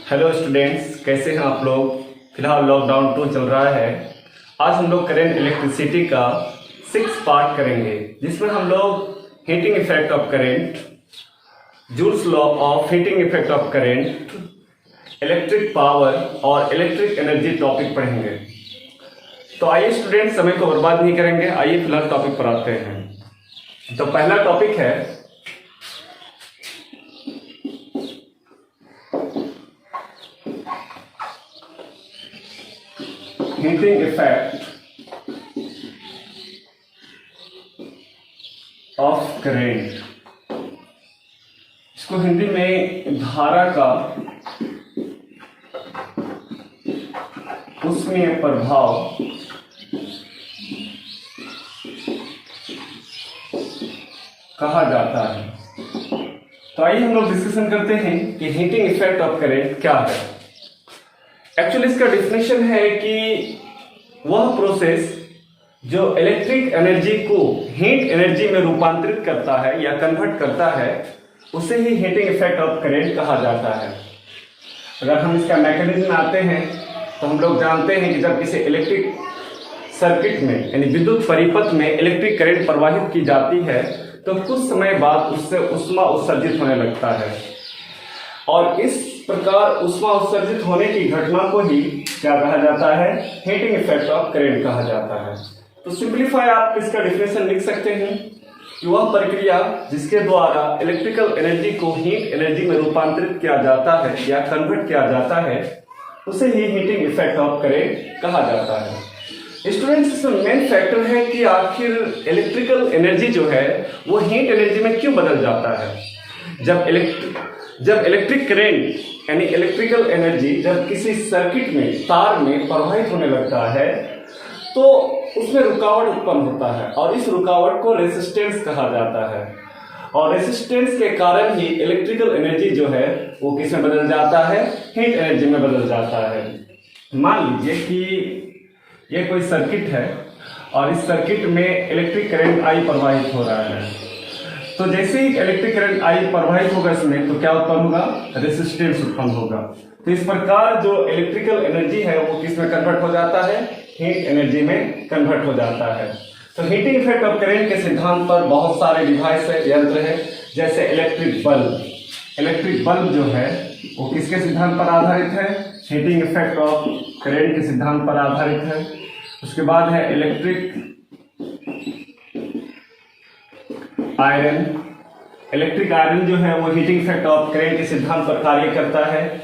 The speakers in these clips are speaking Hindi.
हेलो स्टूडेंट्स, कैसे हैं आप लोग। फिलहाल लॉकडाउन 2 चल रहा है। आज हम लोग करंट इलेक्ट्रिसिटी का 6 पार्ट करेंगे, जिसमें हम लोग heating effect of current, joules law of heating effect of current, electric power और इलेक्ट्रिक एनर्जी टॉपिक पढ़ेंगे। तो आइए स्टूडेंट्स, समय को बर्बाद नहीं करेंगे, आइए फिलहाल टॉपिक पर आते हैं। तो पहला टॉपिक है हीटिंग इफेक्ट ऑफ करंट। इसको हिंदी में धारा का उष्मीय प्रभाव कहा जाता है। तो आइए हम लोग डिस्कशन करते हैं कि हीटिंग इफेक्ट ऑफ करंट क्या है। एक्चुअली इसका डेफिनेशन है कि वह प्रोसेस जो इलेक्ट्रिक एनर्जी को हीट एनर्जी में रूपांतरित करता है या कन्वर्ट करता है, उसे ही हीटिंग इफेक्ट ऑफ करंट कहा जाता है। अगर हम इसका मैकेनिज्म में आते हैं तो हम लोग जानते हैं कि जब किसी इलेक्ट्रिक सर्किट में यानी विद्युत परिपथ में इलेक्ट्रिक करंट प्रवाहित की जाती है तो कुछ समय बाद उससे ऊष्मा उत्सर्जित होने लगता है, और इस प्रकार ऊष्मा उत्सर्जित होने की घटना को ही क्या कहा जाता है, हीटिंग इफेक्ट ऑफ करंट कहा जाता है। तो सिंपलीफाई आप इसका डेफिनेशन लिख सकते हैं कि वह प्रक्रिया जिसके द्वारा इलेक्ट्रिकल एनर्जी को हीट एनर्जी में रूपांतरित किया जाता है या कन्वर्ट किया जाता है, उसे ही हीटिंग इफेक्ट ऑफ करंट कहा जाता है। स्टूडेंट्स, इसमें मेन फैक्टर है कि आखिर इलेक्ट्रिकल एनर्जी जो है वो हीट एनर्जी में क्यों बदल जाता है। जब इलेक्ट्रिक करंट यानी इलेक्ट्रिकल एनर्जी जब किसी सर्किट में तार में प्रवाहित होने लगता है तो उसमें रुकावट उत्पन्न होता है, और इस रुकावट को रेजिस्टेंस कहा जाता है। और रेजिस्टेंस के कारण ही इलेक्ट्रिकल एनर्जी जो है वो किस में बदल जाता है, हीट एनर्जी में बदल जाता है। मान लीजिए कि ये कोई सर्किट है और इस सर्किट में इलेक्ट्रिक करंट आई प्रवाहित हो रहा है। तो जैसे ही इलेक्ट्रिक करंट आई प्रवाहित होगा इसमें, तो क्या उत्पन्न होगा, रेजिस्टेंस उत्पन्न होगा। तो इस प्रकार जो इलेक्ट्रिकल एनर्जी है वो किस में कन्वर्ट हो जाता है, हीट एनर्जी में कन्वर्ट हो जाता है। तो हीटिंग इफेक्ट ऑफ करंट के सिद्धांत पर बहुत सारे डिवाइस है, यंत्र है, जैसे इलेक्ट्रिक बल्ब। इलेक्ट्रिक बल्ब जो है वो किसके सिद्धांत पर आधारित है, हीटिंग इफेक्ट ऑफ करंट के सिद्धांत पर आधारित है। उसके बाद है इलेक्ट्रिक आयरन। इलेक्ट्रिक आयरन जो है वो हीटिंग इफेक्ट ऑफ करंट के सिद्धांत पर कार्य करता है,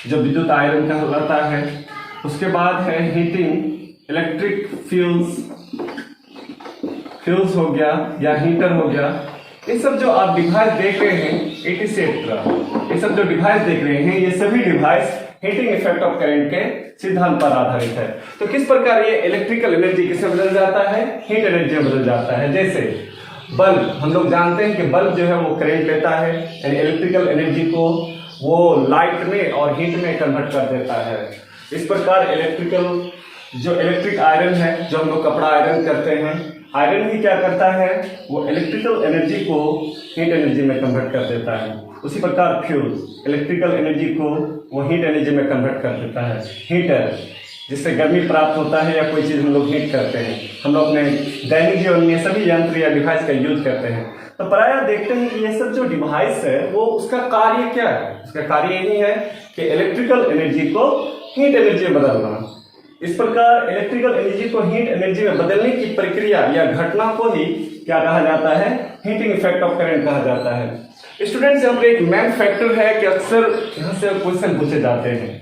जो विद्युत आयरन कहलाता है। उसके बाद है हीटिंग इलेक्ट्रिक फ्यूल्स हो गया या हीटर हो गया। ये सब जो आप डिवाइस देख रहे हैं एटसेट्रा, ये सब जो डिवाइस देख रहे हैं, ये सभी device heating effect of current के सिद्धांत पर आधारित है। तो किस प्रकार ये इलेक्ट्रिकल एनर्जी किससे बदल जाता है, हीट एनर्जी में बदल जाता है। जैसे बल्ब, हम लोग जानते हैं कि बल्ब जो है वो करंट लेता है, यानी इलेक्ट्रिकल एनर्जी को वो लाइट में और हीट में कन्वर्ट कर देता है। इस प्रकार इलेक्ट्रिक आयरन है, जो हम लोग कपड़ा आयरन करते हैं, आयरन भी क्या करता है, वो इलेक्ट्रिकल एनर्जी को हीट एनर्जी में कन्वर्ट कर देता है। उसी प्रकार फ्यूल इलेक्ट्रिकल एनर्जी को वो हीट एनर्जी में कन्वर्ट कर देता है। हीटर, जिससे गर्मी प्राप्त होता है या कोई चीज़ हम लोग हीट करते हैं, हम लोग अपने दैनिक जीवन में सभी यंत्र या डिवाइस का यूज करते हैं। तो प्रायः देखते हैं कि ये सब जो डिवाइस है वो उसका कार्य क्या है, उसका कार्य यही है कि इलेक्ट्रिकल एनर्जी को हीट एनर्जी में बदलना। इस प्रकार इलेक्ट्रिकल एनर्जी को हीट एनर्जी में बदलने की प्रक्रिया या घटना को ही क्या कहा जाता है, हीटिंग इफेक्ट ऑफ करंट कहा जाता है। स्टूडेंट्स, यहाँ पर एक मेन फैक्टर है कि अक्सर यहाँ से क्वेश्चन पूछे जाते हैं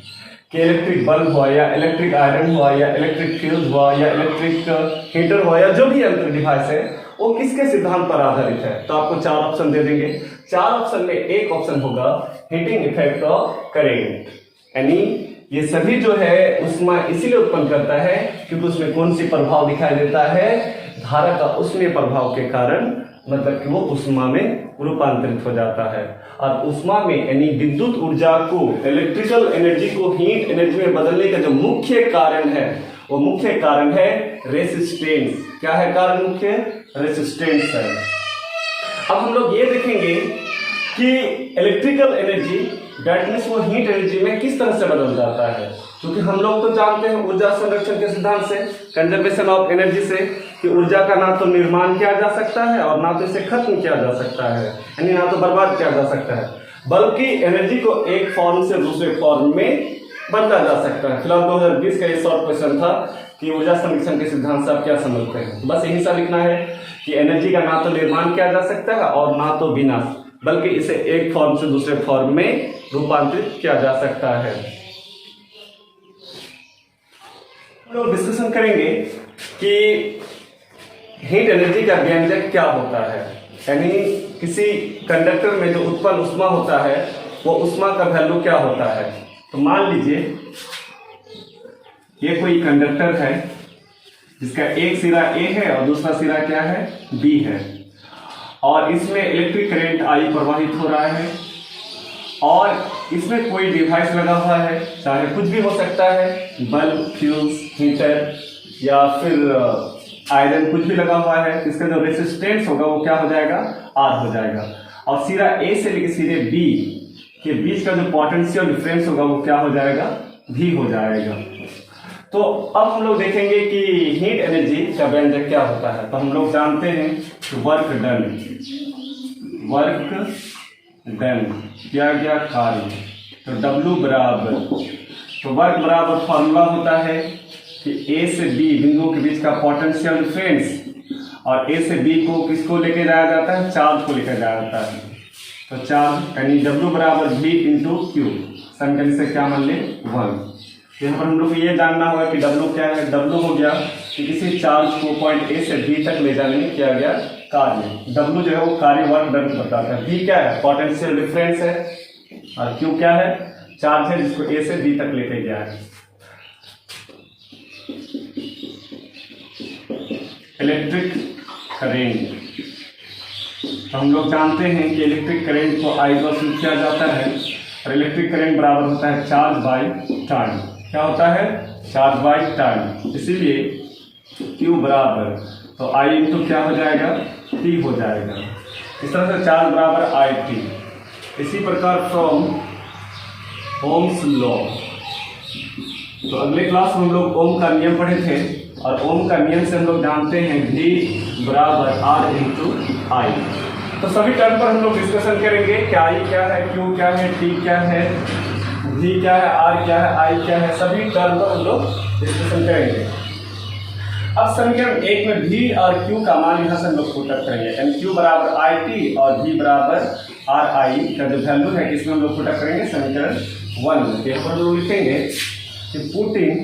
कि इलेक्ट्रिक बल्ब हुआ या इलेक्ट्रिक आयरन हुआ या इलेक्ट्रिक फ्यूज हुआ या इलेक्ट्रिक हीटर हुआ या जो भी यंत्र डिवाइस है वो किसके सिद्धांत पर आधारित है। तो आपको 4 ऑप्शन दे देंगे। 4 ऑप्शन में एक ऑप्शन होगा हीटिंग इफेक्ट ऑफ करंट, यानी ये सभी जो है ऊष्मा इसीलिए उत्पन्न करता है क्योंकि उसमें कौन सी प्रभाव दिखाई देता है, धारा का उष्मीय प्रभाव के कारण, मतलब कि वो ऊष्मा में रूपांतरित हो जाता है। और ऊष्मा में यानी विद्युत ऊर्जा को, इलेक्ट्रिकल एनर्जी को हीट एनर्जी में बदलने का जो मुख्य कारण है वो मुख्य कारण है रेसिस्टेंस। क्या है कारण मुख्य? रेसिस्टेंस है। अब हम लोग ये देखेंगे कि इलेक्ट्रिकल एनर्जी दैट मीन्स वो हीट एनर्जी में किस तरह से बदल जाता है। क्योंकि हम लोग तो जानते हैं ऊर्जा संरक्षण के सिद्धांत से, कंजर्वेशन ऑफ एनर्जी से, कि ऊर्जा का ना तो निर्माण किया जा सकता है और ना तो इसे खत्म किया जा सकता है, यानी ना तो बर्बाद किया जा सकता है, बल्कि एनर्जी को एक फॉर्म से दूसरे फॉर्म में बदला जा सकता है। फिलहाल 2020 का ये शॉर्ट क्वेश्चन था कि ऊर्जा संरक्षण के सिद्धांत से आप क्या समझते हैं। बस यही सा लिखना है कि एनर्जी का ना तो निर्माण किया जा सकता है और ना तो विनाश, बल्कि इसे एक फॉर्म से दूसरे फॉर्म में रूपांतरित किया जा सकता है। हम लोग डिस्कशन करेंगे कि हीट एनर्जी का व्यंजक क्या होता है, यानी किसी कंडक्टर में जो उत्पन्न ऊष्मा होता है वो ऊष्मा का वैल्यू क्या होता है। तो मान लीजिए ये कोई कंडक्टर है जिसका एक सिरा A है और दूसरा सिरा क्या है, B है, और इसमें इलेक्ट्रिक करंट I प्रवाहित हो रहा है और इसमें कोई डिवाइस लगा हुआ है, चाहे कुछ भी हो सकता है, बल्ब, फ्यूज, हीटर या फिर आयरन, कुछ भी लगा हुआ है। इसका जो रेजिस्टेंस होगा वो क्या हो जाएगा, R हो जाएगा, और सिरा A से लेकर सिरे B के बीच का जो पोटेंशियल डिफरेंस होगा वो क्या हो जाएगा, V हो जाएगा। तो अब हम लोग देखेंगे कि हीट एनर्जी का व्यंजक क्या होता है। तो हम लोग जानते हैं कि वर्क डन किया गया कार्य, तो W बराबर, तो वर्क बराबर फॉर्मूला होता है कि A से B बिंदुओं के बीच का पोटेंशियल डिफरेंस, और A से B को किसको लेके जाया जाता है, चार्ज को लेकर जाया जाता है। तो चार्ज यानी W बराबर V इंटू क्यू, समीकरण से क्या मान ले 1। यहाँ पर हम लोग को ये जानना होगा कि W क्या है। W हो गया कि किसी चार्ज को पॉइंट A से B तक ले जाने में किया गया कार्य। W जो है वो कार्य वर्क डन बताता है। V क्या है, पोटेंशियल डिफरेंस है, और Q क्या है, चार्ज है जिसको A से B तक लेके गया है। इलेक्ट्रिक करेंट, तो हम लोग जानते हैं कि इलेक्ट्रिक करंट को I द्वारा सूचित किया जाता है, और इलेक्ट्रिक करंट बराबर होता है चार्ज बाय टाइम। क्या होता है, चार्ज बाय टाइम, इसीलिए Q बराबर तो I इंटू क्या हो जाएगा, T हो जाएगा। इस तरह से चार्ज बराबर IT। इसी प्रकार फ्रॉम ओम्स लॉ, तो अगले क्लास में हम लोग ओम का नियम पढ़े थे, और ओम का नियम से हम लोग जानते हैं V बराबर R इंटू I। तो सभी टर्म पर हम लोग डिस्कशन करेंगे कि I क्या है, Q क्या है, T क्या है, V क्या है, R क्या है, I क्या है, सभी टर्म पर हम लोग डिस्कशन करेंगे। अब समीकरण 1 में V और Q का मान यहाँ से हम लोग पुट करेंगे, यानी Q बराबर IT और V बराबर RI का जो वैल्यू है इसमें हम लोग पुट करेंगे समीकरण 1 में। यहाँ पर हम लोग लिखेंगे कि putting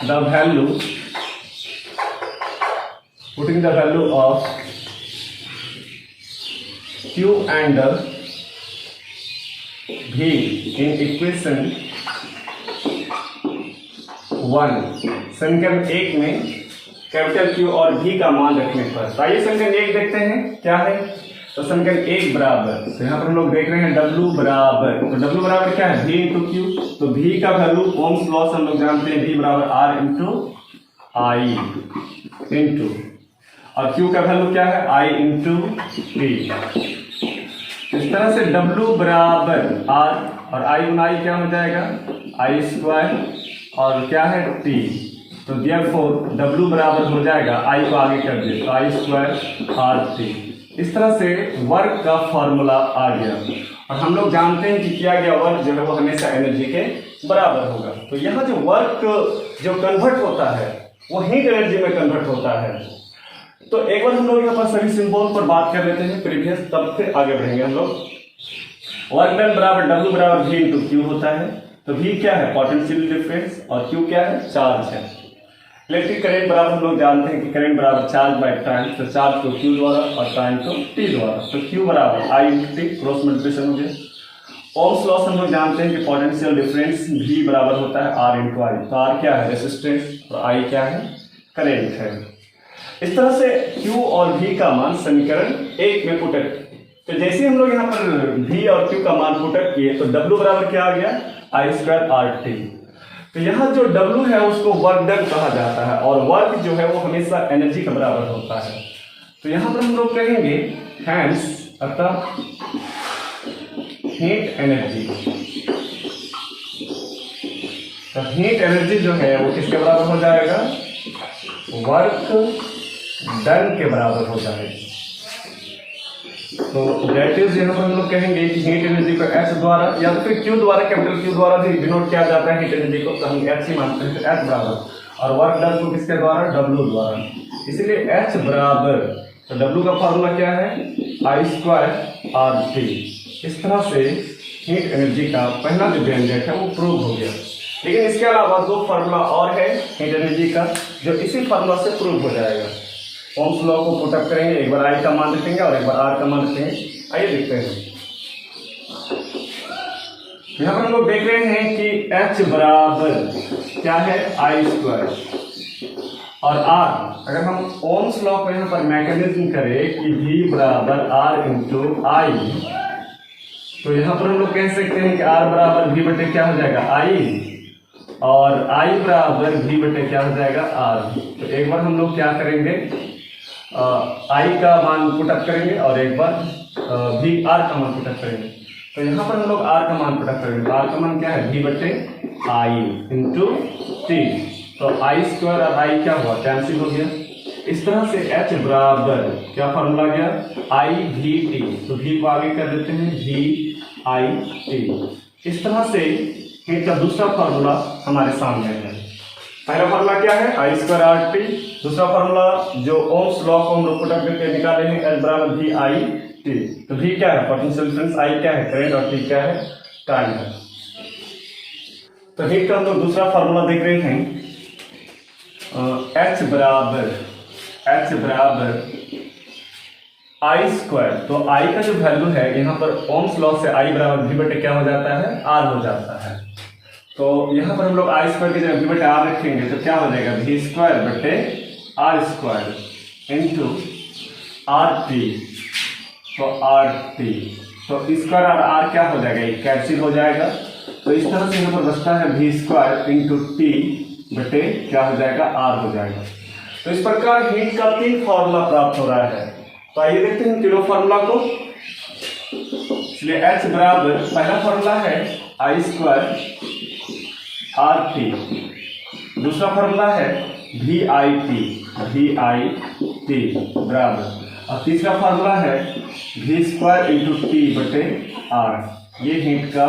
the value of Q and V in equation 1, समीकरण 1 में कैपिटल Q और V का मान रखने पर। तो आइए समीकरण 1 देखते हैं क्या है। तो समीकरण 1 बराबर, तो यहाँ पर हम लोग देख रहे हैं W बराबर, तो W बराबर क्या है, V इंटू क्यू। तो V का वैल्यू ओम्स लॉ से हम लोग जानते हैं, V बराबर R इंटू I इंटू, और Q का वैल्यू क्या है, I इंटू V। इस तरह से W बराबर R और I गुना I क्या हो जाएगा, I स्क्वायर, और क्या है T। तो देयरफॉर W बराबर हो जाएगा, I को आगे कर दे तो I स्क्वायर RT। इस तरह से वर्क का फॉर्मूला आ गया, और हम लोग जानते हैं कि किया गया वर्क जो है वो हमेशा एनर्जी के बराबर होगा। तो यहाँ जो वर्क जो कन्वर्ट होता है वो हीट एनर्जी में कन्वर्ट होता है। तो एक बार हम लोग यहाँ पर सभी सिंबल पर बात कर लेते हैं प्रीवियस, तब फिर आगे बढ़ेंगे हम लोग। वर्क डन बराबर W बराबर V इंटू क्यू होता है। तो V क्या है, पोटेंशियल डिफरेंस, और Q क्या है, चार्ज है। इलेक्ट्रिक करंट बराबर हम लोग जानते हैं कि करंट बराबर चार्ज बाय टाइम, तो चार्ज को Q द्वारा और टाइम को T द्वारा। तो Q बराबर I into T, cross multiplication हो गया। ओम्स लॉ से हम लोग जानते हैं कि पोटेंशियल डिफरेंस V बराबर होता है R इंटू I। तो R क्या है, रेजिस्टेंस, और I क्या है, करंट है। इस तरह से Q और V का मान समीकरण 1 में पुट। तो जैसे हम लोग यहाँ पर V और Q का मान पुट किए तो W बराबर क्या आ गया, I स्क्वायर RT। तो यहाँ जो W है उसको वर्क डन कहा जाता है, और वर्क जो है वो हमेशा एनर्जी के बराबर होता है। तो यहाँ पर हम लोग कहेंगे हैंस अतः हीट एनर्जी, तो हीट एनर्जी जो है वो किसके बराबर हो जाएगा, वर्क डन के बराबर हो जाएगा। तो दैट इज यहाँ पर हम लोग कहेंगे कि हीट एनर्जी को H द्वारा या तो फिर Q द्वारा, कैपिटल Q द्वारा भी डिनोट किया जाता है हीट एनर्जी को, तो हम H ही मानते हैं, तो H बराबर, और वर्क डन को किसके द्वारा, W द्वारा, इसलिए H बराबर, तो W का फॉर्मूला क्या है, I²RT। इस तरह से हीट एनर्जी का पहला जो व्यंजक है वो प्रूव हो गया। लेकिन इसके अलावा दो फार्मूला और है हीट एनर्जी का जो इसी फार्मूला से प्रूव हो जाएगा। ओम्स लॉ को पुटअप करेंगे, एक बार I का मान रखेंगे और एक बार R का मान रखेंगे। आइए देखते हैं। यहाँ पर हम लोग देख रहे हैं कि H बराबर क्या है, I² और R, अगर हम ओम्स लॉ को यहाँ पर मैकेनिज्म करें कि V बराबर R इंटू I, तो यहाँ पर हम लोग कह सकते हैं कि R बराबर V बटे क्या हो जाएगा, I, और I बराबर V बटे क्या हो जाएगा, R। तो एक बार हम लोग क्या करेंगे, I का मान पुटअप करेंगे और एक बार R का मान पुटअप करेंगे। तो यहाँ पर हम लोग R का मान पुटअप करेंगे, तो R का मान क्या है, V बटे I इंटू T, तो I² और I क्या हुआ, कैंसिल हो गया। इस तरह से H बराबर क्या फॉर्मूला गया, IVT, तो V को आगे कर देते हैं VIT। इस तरह से हीट का दूसरा फॉर्मूला हमारे सामने है। पहला फॉर्मूला क्या है, I²RT, दूसरा फॉर्मूला जो ओम्स लॉ को हम लोग पुटअप करके निकाले हैं, H बराबर VIT। तो V क्या है, पोटेंशियल डिफरेंस, I क्या है, करंट, और T क्या है, टाइम है। तो हीट का हम लोग दूसरा फॉर्मूला देख रहे हैं, H बराबर I², तो I का जो वैल्यू है यहाँ पर ओम्स लॉ से I बराबर V बटे क्या हो जाता है, R हो जाता है। तो यहाँ पर हम लोग I² की जगह V बटे R रखेंगे तो क्या हो जाएगा, V² बटे R² इंटू RT, तो RT, तो स्क्वायर और R क्या हो जाएगा, ये कैंसिल हो जाएगा। तो इस तरह से यहाँ पर बचता है V² इंटू T बटे क्या हो जाएगा, R हो जाएगा। तो इस प्रकार हीट का 3 फॉर्मूला प्राप्त हो रहा है। तो आइए देखते हैं तीनों फॉर्मूला को। इसलिए H बराबर पहला फॉर्मूला है I² RT, दूसरा फॉर्मूला है VIT बराबर, और तीसरा फॉर्मूला है V² इंटू T बटे R। ये हीट का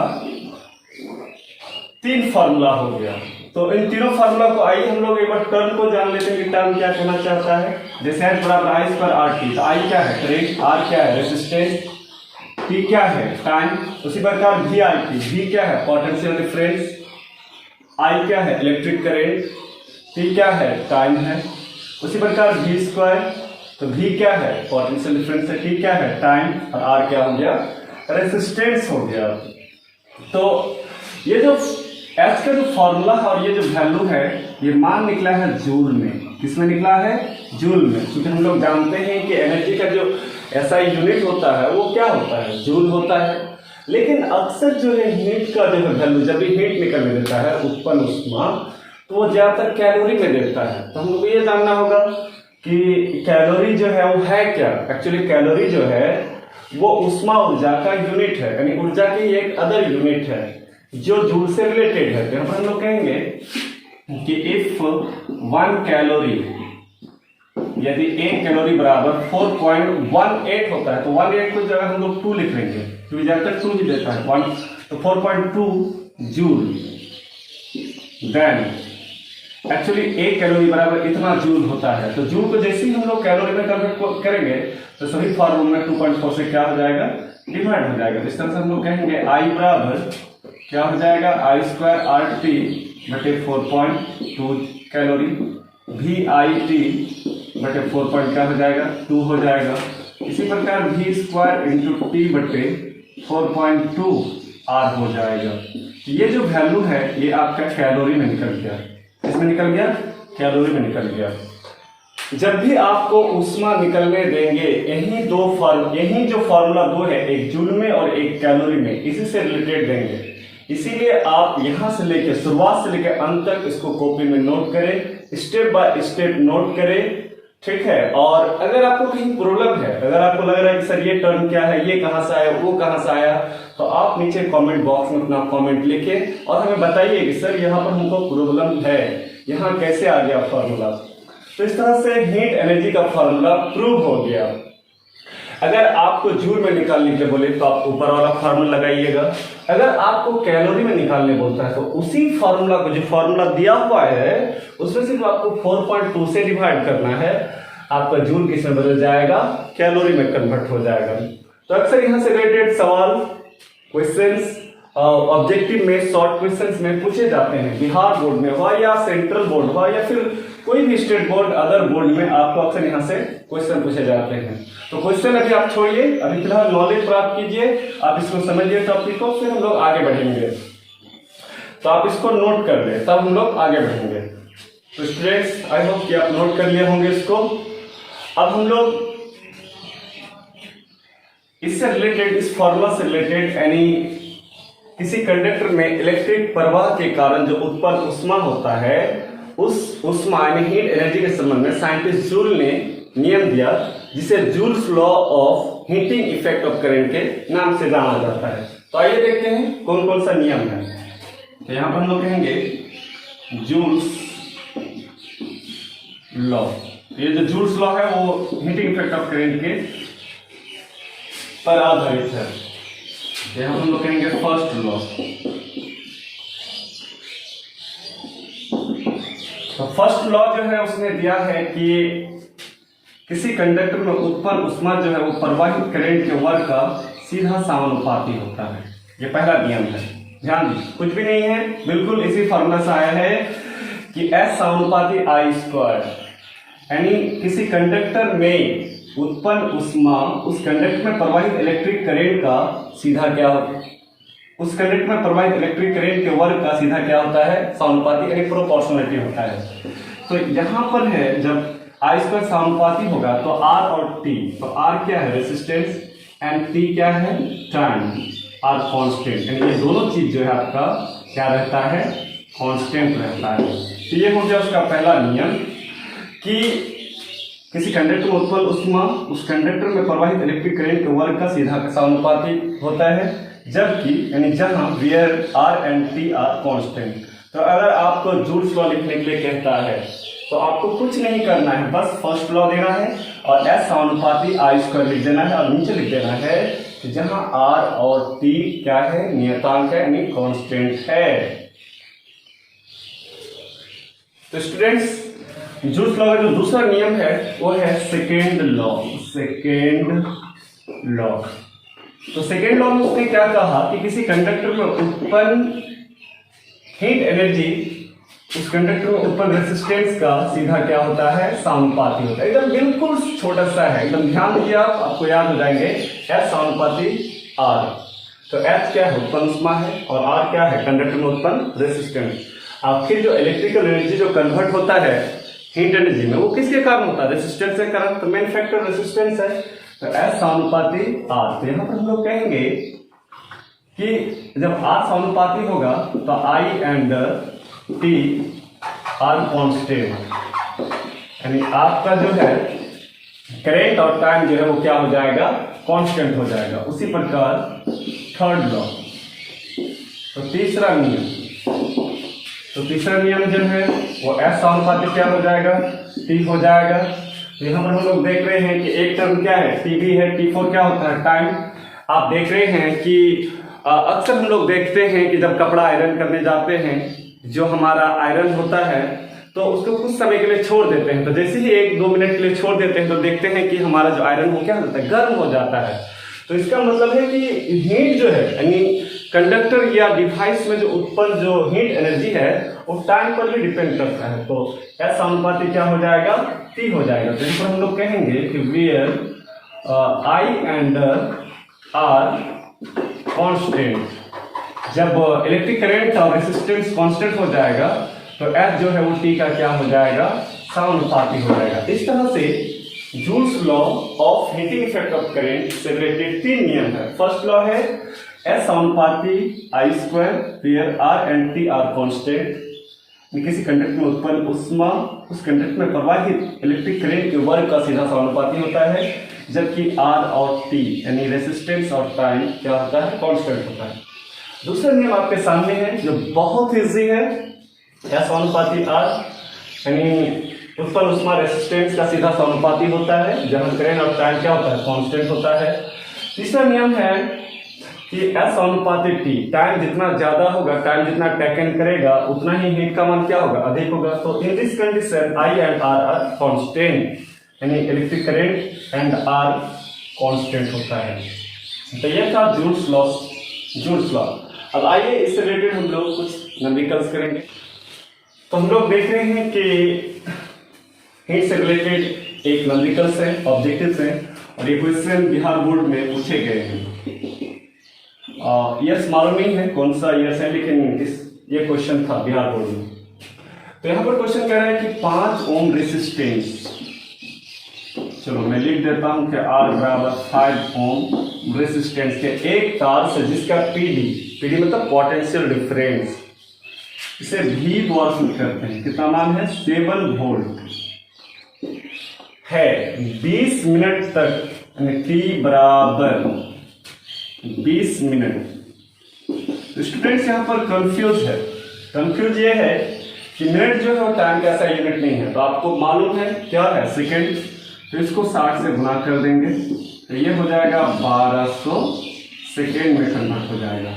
3 फॉर्मूला हो गया। तो इन तीनों फार्मूला को आइए हम लोग एक बार टर्म को जान लेते हैं कि टर्म क्या कहना चाहता है। जैसे H बराबर I²RT, तो I क्या है, करंट, R क्या है, रेजिस्टेंस, T क्या है, टाइम। उसी प्रकार VIT, V क्या है, पोटेंशियल डिफरेंस, I क्या है, इलेक्ट्रिक करंट, T क्या है, टाइम है। उसी प्रकार V², तो V क्या है, पोटेंशियल डिफरेंस है, T क्या है, टाइम, और R क्या हो गया, रेजिस्टेंस हो गया। तो ये जो H का जो फॉर्मूला है और ये जो वैल्यू है, ये मान निकला है जूल में। किसमें निकला है, जूल में, क्योंकि हम लोग जानते हैं कि एनर्जी का जो SI यूनिट होता है वो क्या होता है, जूल होता है। लेकिन अक्सर जो है हीट का जो है वैल्यू, जब भी हीट निकलने देता है उत्पन्न ऊष्मा, तो वो ज्यादातर कैलोरी में देता है। तो हम लोग को ये जानना होगा कि कैलोरी जो है वो है क्या। एक्चुअली कैलोरी जो है वो ऊष्मा ऊर्जा का यूनिट है, यानी ऊर्जा की एक अदर यूनिट है जो जूल से रिलेटेड है। तो यहाँ पर हम लोग कहेंगे कि इफ 1 कैलोरी, यदि 1 कैलोरी बराबर 4.18 होता है, तो 18 को जगह हम लोग 2 लिख लेंगे क्योंकि ज्यादातर 2 ही देता है 1, तो 4.2 जूल। देन एक्चुअली 1 कैलोरी बराबर इतना जूल होता है। तो जूल को जैसे ही हम लोग कैलोरी में कन्वर्ट करेंगे तो सभी फॉर्मूले में 2.4 से क्या हो जाएगा, डिवाइड हो जाएगा। इस तरह से हम लोग कहेंगे I बराबर क्या हो जाएगा, I²RT बटे 4.2 कैलोरी, VIT बटे 4 क्या हो जाएगा, 2 हो जाएगा। इसी प्रकार V² इंटू T बटे 4.2 R हो जाएगा। ये जो वैल्यू है ये आपका कैलोरी में निकल गया। इसमें निकल गया, कैलोरी में निकल गया। जब भी आपको ऊष्मा निकलने देंगे, यही जो फॉर्मूला 2 है, एक जूल में और एक कैलोरी में, इसी से रिलेटेड देंगे। इसीलिए आप यहां से लेकर शुरुआत से लेकर अंत तक इसको कॉपी में नोट करें, स्टेप बाय स्टेप नोट करें, ठीक है। और अगर आपको कहीं प्रॉब्लम है, अगर आपको लग रहा है कि सर ये टर्म क्या है, ये कहाँ से आया, वो कहाँ से आया, तो आप नीचे कमेंट बॉक्स में अपना कमेंट लिखे और हमें बताइए कि सर यहाँ पर हमको प्रॉब्लम है, यहाँ कैसे आ गया फॉर्मूला। तो इस तरह से हीट एनर्जी का फॉर्मूला प्रूव हो गया। अगर आपको जूल में निकालने के बोले तो आप ऊपर वाला फार्मूला लगाइएगा। अगर आपको कैलोरी में निकालने बोलता है तो उसी फार्मूला को, जो फार्मूला दिया हुआ है उसमें सिर्फ आपको 4.2 से डिवाइड करना है, आपका जूल किस में बदल जाएगा, कैलोरी में कन्वर्ट हो जाएगा। तो अक्सर यहाँ से रिलेटेड सवाल, क्वेश्चंस ऑब्जेक्टिव में, शॉर्ट क्वेश्चंस में पूछे जाते हैं। बिहार बोर्ड में हुआ या सेंट्रल बोर्ड हुआ या फिर कोई भी स्टेट बोर्ड, अदर बोर्ड में आपको अक्सर यहाँ से क्वेश्चन पूछे जाते हैं। तो क्वेश्चन अभी आप छोड़िए, अभी फिलहाल नॉलेज प्राप्त कीजिए, आप इसको समझिए टॉपिक को, फिर हम लोग आगे बढ़ेंगे। तो आप इसको नोट कर ले, तब हम लोग आगे बढ़ेंगे। तो स्टूडेंट्स, आई होप कि आप नोट कर लिए होंगे इसको। अब हम लोग इससे रिलेटेड, इस फॉर्मूला से रिलेटेड यानी किसी कंडक्टर में इलेक्ट्रिक प्रवाह के कारण जो उत्पन्न ऊष्मा होता है, उस ऊष्मा यानी हीट एनर्जी के संबंध में साइंटिस्ट जूल ने नियम दिया, जिसे joules law of heating effect of current के नाम से जाना जाता है। तो आइए देखते हैं कौन कौन सा नियम है। तो यहां पर हम लोग कहेंगे जूल्स लॉ। ये जो जूल्स लॉ है वो हीटिंग इफेक्ट ऑफ करंट के पर आधारित है। यहां पर हम लोग कहेंगे फर्स्ट लॉ। तो फर्स्ट लॉ जो है उसने दिया है कि किसी कंडक्टर में उत्पन्न ऊष्मा जो है वो प्रवाहित करंट के वर्ग का सीधा समानुपाती होता है। ये पहला नियम है, ध्यान दीजिए, कुछ भी नहीं है, बिल्कुल इसी फॉर्मूला से आया है कि S समानुपाती I स्क्वायर, यानी किसी कंडक्टर में उत्पन्न ऊष्मा उस कंडक्टर में प्रवाहित इलेक्ट्रिक करंट का सीधा क्या होता है, उस कंडक्टर में प्रवाहित इलेक्ट्रिक करंट के वर्ग का सीधा क्या होता है, समानुपाती यानी प्रोपोर्शनलिटी होता है। तो यहाँ पर है जब I स्क्वायर समानुपाती होगा तो R और T, तो R क्या है, रेजिस्टेंस, एंड T क्या है, टाइम, R कांस्टेंट, यानी ये दोनों चीज जो है आपका क्या रहता है, कांस्टेंट रहता है। तो ये हो गया उसका पहला नियम कि किसी कंडक्टर में उत्पन्न ऊष्मा उस कंडक्टर में प्रवाहित इलेक्ट्रिक करंट के वर्ग का सीधा समानुपाती होता है, जबकि यानी जहां where R and T are constant. तो अगर आपको जूल्स लॉ लिखने के लिए कहता है तो आपको कुछ नहीं करना है, बस फर्स्ट लॉ देना है और S समानुपाती I स्क्वायर लिख देना है और नीचे लिख देना है कि जहां R और T क्या है, नियतांक है यानी कांस्टेंट है। तो स्टूडेंट्स, जूल्स लॉ का जो दूसरा नियम है वो है सेकेंड लॉ। सेकेंड लॉ, तो सेकेंड लॉ में उसने क्या कहा कि किसी कंडक्टर में उत्पन्न हीट एनर्जी उस कंडक्टर में उत्पन्न रेजिस्टेंस का सीधा क्या होता है, समानुपाती होता है। एकदम बिल्कुल छोटा सा है, एकदम ध्यान दीजिए, आपको याद हो जाएंगे, S समानुपाती R। तो S क्या है, उत्पन्न ऊष्मा है, और R क्या है, कंडक्टर में उत्पन्न रेजिस्टेंस। आखिर जो इलेक्ट्रिकल एनर्जी जो कन्वर्ट होता है हीट एनर्जी में, वो किसके कारण होता है, रेजिस्टेंस के कारण। तो मेन फैक्टर रेजिस्टेंस है, तो S समानुपाती R। तो यहाँ पर हम लोग कहेंगे कि जब R समानुपाती होगा तो I and T are constant, यानी आपका जो है करंट और टाइम जो है वो क्या हो जाएगा, कांस्टेंट हो जाएगा। उसी प्रकार थर्ड लॉ, तो तीसरा नियम, तो तीसरा नियम जो है वो S समानुपाती क्या हो जाएगा, T हो जाएगा। तो यहाँ पर हम लोग देख रहे हैं कि एक टर्म क्या है, T है, T4 क्या होता है, टाइम। आप देख रहे हैं कि अक्सर हम लोग देखते हैं कि जब कपड़ा आयरन करने जाते हैं, जो हमारा आयरन होता है तो उसको कुछ समय के लिए छोड़ देते हैं। तो जैसे ही 1-2 मिनट के लिए छोड़ देते हैं तो देखते हैं कि हमारा जो आयरन हो क्या होता है, गर्म हो जाता है। तो इसका मतलब है कि हीट जो है यानी कंडक्टर या डिवाइस में जो उत्पन्न जो हीट एनर्जी है वो टाइम पर भी डिपेंड करता है। तो S समानुपाती क्या हो जाएगा, T हो जाएगा। तो इस पर हम लोग कहेंगे कि where I and R constant, जब इलेक्ट्रिक करंट और रेजिस्टेंस कांस्टेंट हो जाएगा तो S जो है वो T का क्या हो जाएगा, समानुपाती हो जाएगा। इस तरह से Joule's law of heating effect of current से रिलेटेड 3 नियम है। फर्स्ट लॉ है S समानुपाती I square where R and T are constant. किसी कंडक्टर में उत्पन्न ऊष्मा उस कंडक्टर में प्रवाहित इलेक्ट्रिक करंट के वर्ग का सीधा समानुपाती होता है, जबकि R और T यानी रेजिस्टेंस और टाइम क्या होता है, कांस्टेंट होता है। दूसरा नियम आपके सामने है जो बहुत इजी है, S समानुपाती R यानी उत्पन्न ऊष्मा रेजिस्टेंस का सीधा समानुपाती होता है, जहां करंट और टाइम क्या होता है, कांस्टेंट होता है। तीसरा नियम है कि S अनुपात T, टाइम जितना ज्यादा होगा, टाइम जितना टेकन करेगा उतना ही हीट का मान क्या होगा, अधिक होगा। तो in this condition I and R R constant, यानी electric current and R constant होता है। तो ये था जूल्स लॉ। अब आइए इससे रिलेटेड हम लोग कुछ न्यूमेरिकल्स करेंगे। तो हम लोग देख रहे हैं कि हीट से रिलेटेड एक न्यूमेरिकल्स है, ऑब्जेक्टिव्स हैं, और ये क्वेश्चन बिहार बोर्ड में पूछे गए हैं। यस मालूम नहीं है कौन सा यस है, लेकिन ये क्वेश्चन था बिहार बोर्ड में। तो यहाँ पर क्वेश्चन कह रहा है कि 5 ओम रेजिस्टेंस, चलो मैं लिख देता हूं कि R बराबर 5 ओम रेजिस्टेंस के एक तार से जिसका पीडी मतलब पोटेंशियल डिफरेंस, इसे V द्वारा सूचित करते हैं। कितना मान है, 7 वोल्ट है 20 मिनट तक, T बराबर 20 मिनट। स्टूडेंट्स यहाँ पर कंफ्यूज ये है कि मिनट जो है टाइम का ऐसा यूनिट नहीं है। तो आपको मालूम है क्या है, सेकंड, तो इसको 60 से गुना कर देंगे तो ये हो जाएगा 1200 सेकेंड में कन्वर्ट हो जाएगा।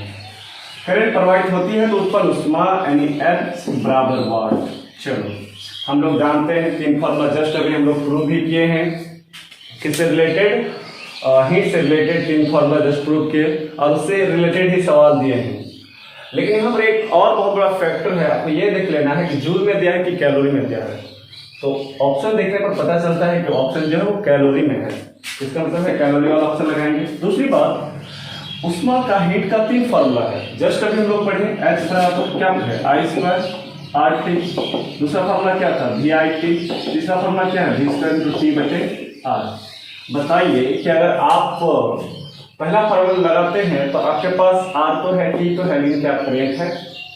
करंट प्रवाहित होती है तो उत्पन्न ऊष्मा यानी H बराबर वाट। चलो हम लोग जानते हैं 3 फॉर्मूला, जस्ट अभी हम लोग प्रूव भी किए हैं। किससे रिलेटेड, हीट से रिलेटेड 3 फॉर्मूला जस्ट प्रूव किए और उससे रिलेटेड ही सवाल दिए हैं। लेकिन यहाँ पर एक और बहुत बड़ा फैक्टर है, आपको ये देख लेना है कि जूल में दिया है कि कैलोरी में दिया है। तो ऑप्शन देखने पर पता चलता है कि ऑप्शन जो है वो कैलोरी में है, इसका मतलब है कैलोरी वाला ऑप्शन लगाएंगे। दूसरी बात, ऊष्मा का हीट का 3 फॉर्मूला है, जस्ट अभी हम लोग पढ़े। H बराबर क्या है, I² RT, दूसरा फॉर्मूला क्या था, VIT, तीसरा फॉर्मूला क्या है, V²T/R। बताइए कि अगर आप पहला फॉर्मूला लगाते हैं तो आपके पास R तो है, T तो है, लेकिन क्या करंट है,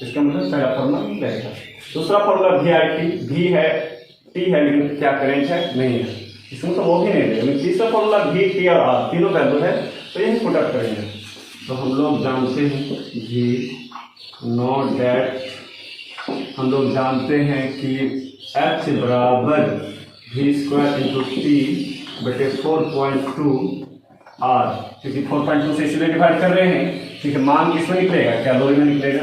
इसका मतलब पहला फॉर्मूला नहीं रहेगा। दूसरा फॉर्मूला VIT, V है, T है, लेकिन क्या करंट है, नहीं है, इसमें तो वो भी नहीं है। लेकिन तीसरा फॉर्मूला V, T और R तीनों वैल्यू है, तो यही पुट अप करेंगे। तो हम लोग जानते हैं G नॉट दैट, हम लोग जानते हैं कि H बराबर V² T बटे 4.2 R, क्योंकि 4.2 से इसलिए डिवाइड कर रहे हैं क्योंकि मान किसमें निकलेगा, कैलोरी में निकलेगा।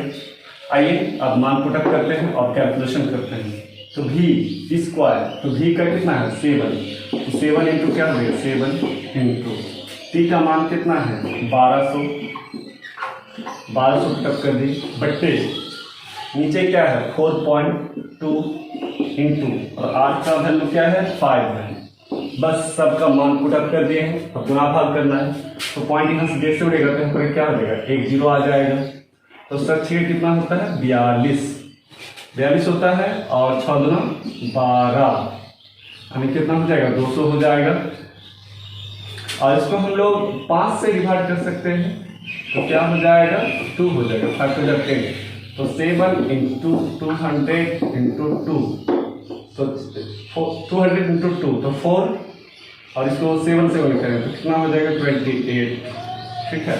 आइए अब मान पुट अप करते हैं और कैलकुलेशन करते हैं। तो V², तो V का कितना है 7, तो 7 इंटू क्या हो गया, 7 इंटू T का मान कितना है 1200 पुट अप कर दी, बट्टे नीचे क्या है 4.2 इंटू और R का वैल्यू क्या है 5 है। बस सबका मान पुट अप कर दिए हैं, अब गुना भाग करना है। तो पॉइंट यहाँ से जैसे उड़ेगा तो यहाँ पर क्या हो जाएगा, 1 0 आ जाएगा। तो सर 6 कितना होता है 42 होता है, और 6 दूना 12, हमें कितना हो जाएगा 200 हो जाएगा। और इसको हम लोग 5 से डिवाइड कर सकते हैं, तो क्या हो जाएगा 2 हो जाएगा, 5 हो जाएगा 10। तो 7 इंटू 200 इंटू 2, तो 200 इंटू 2 तो 4, और इसको 7 से करें तो कितना हो जाएगा 28। ठीक है,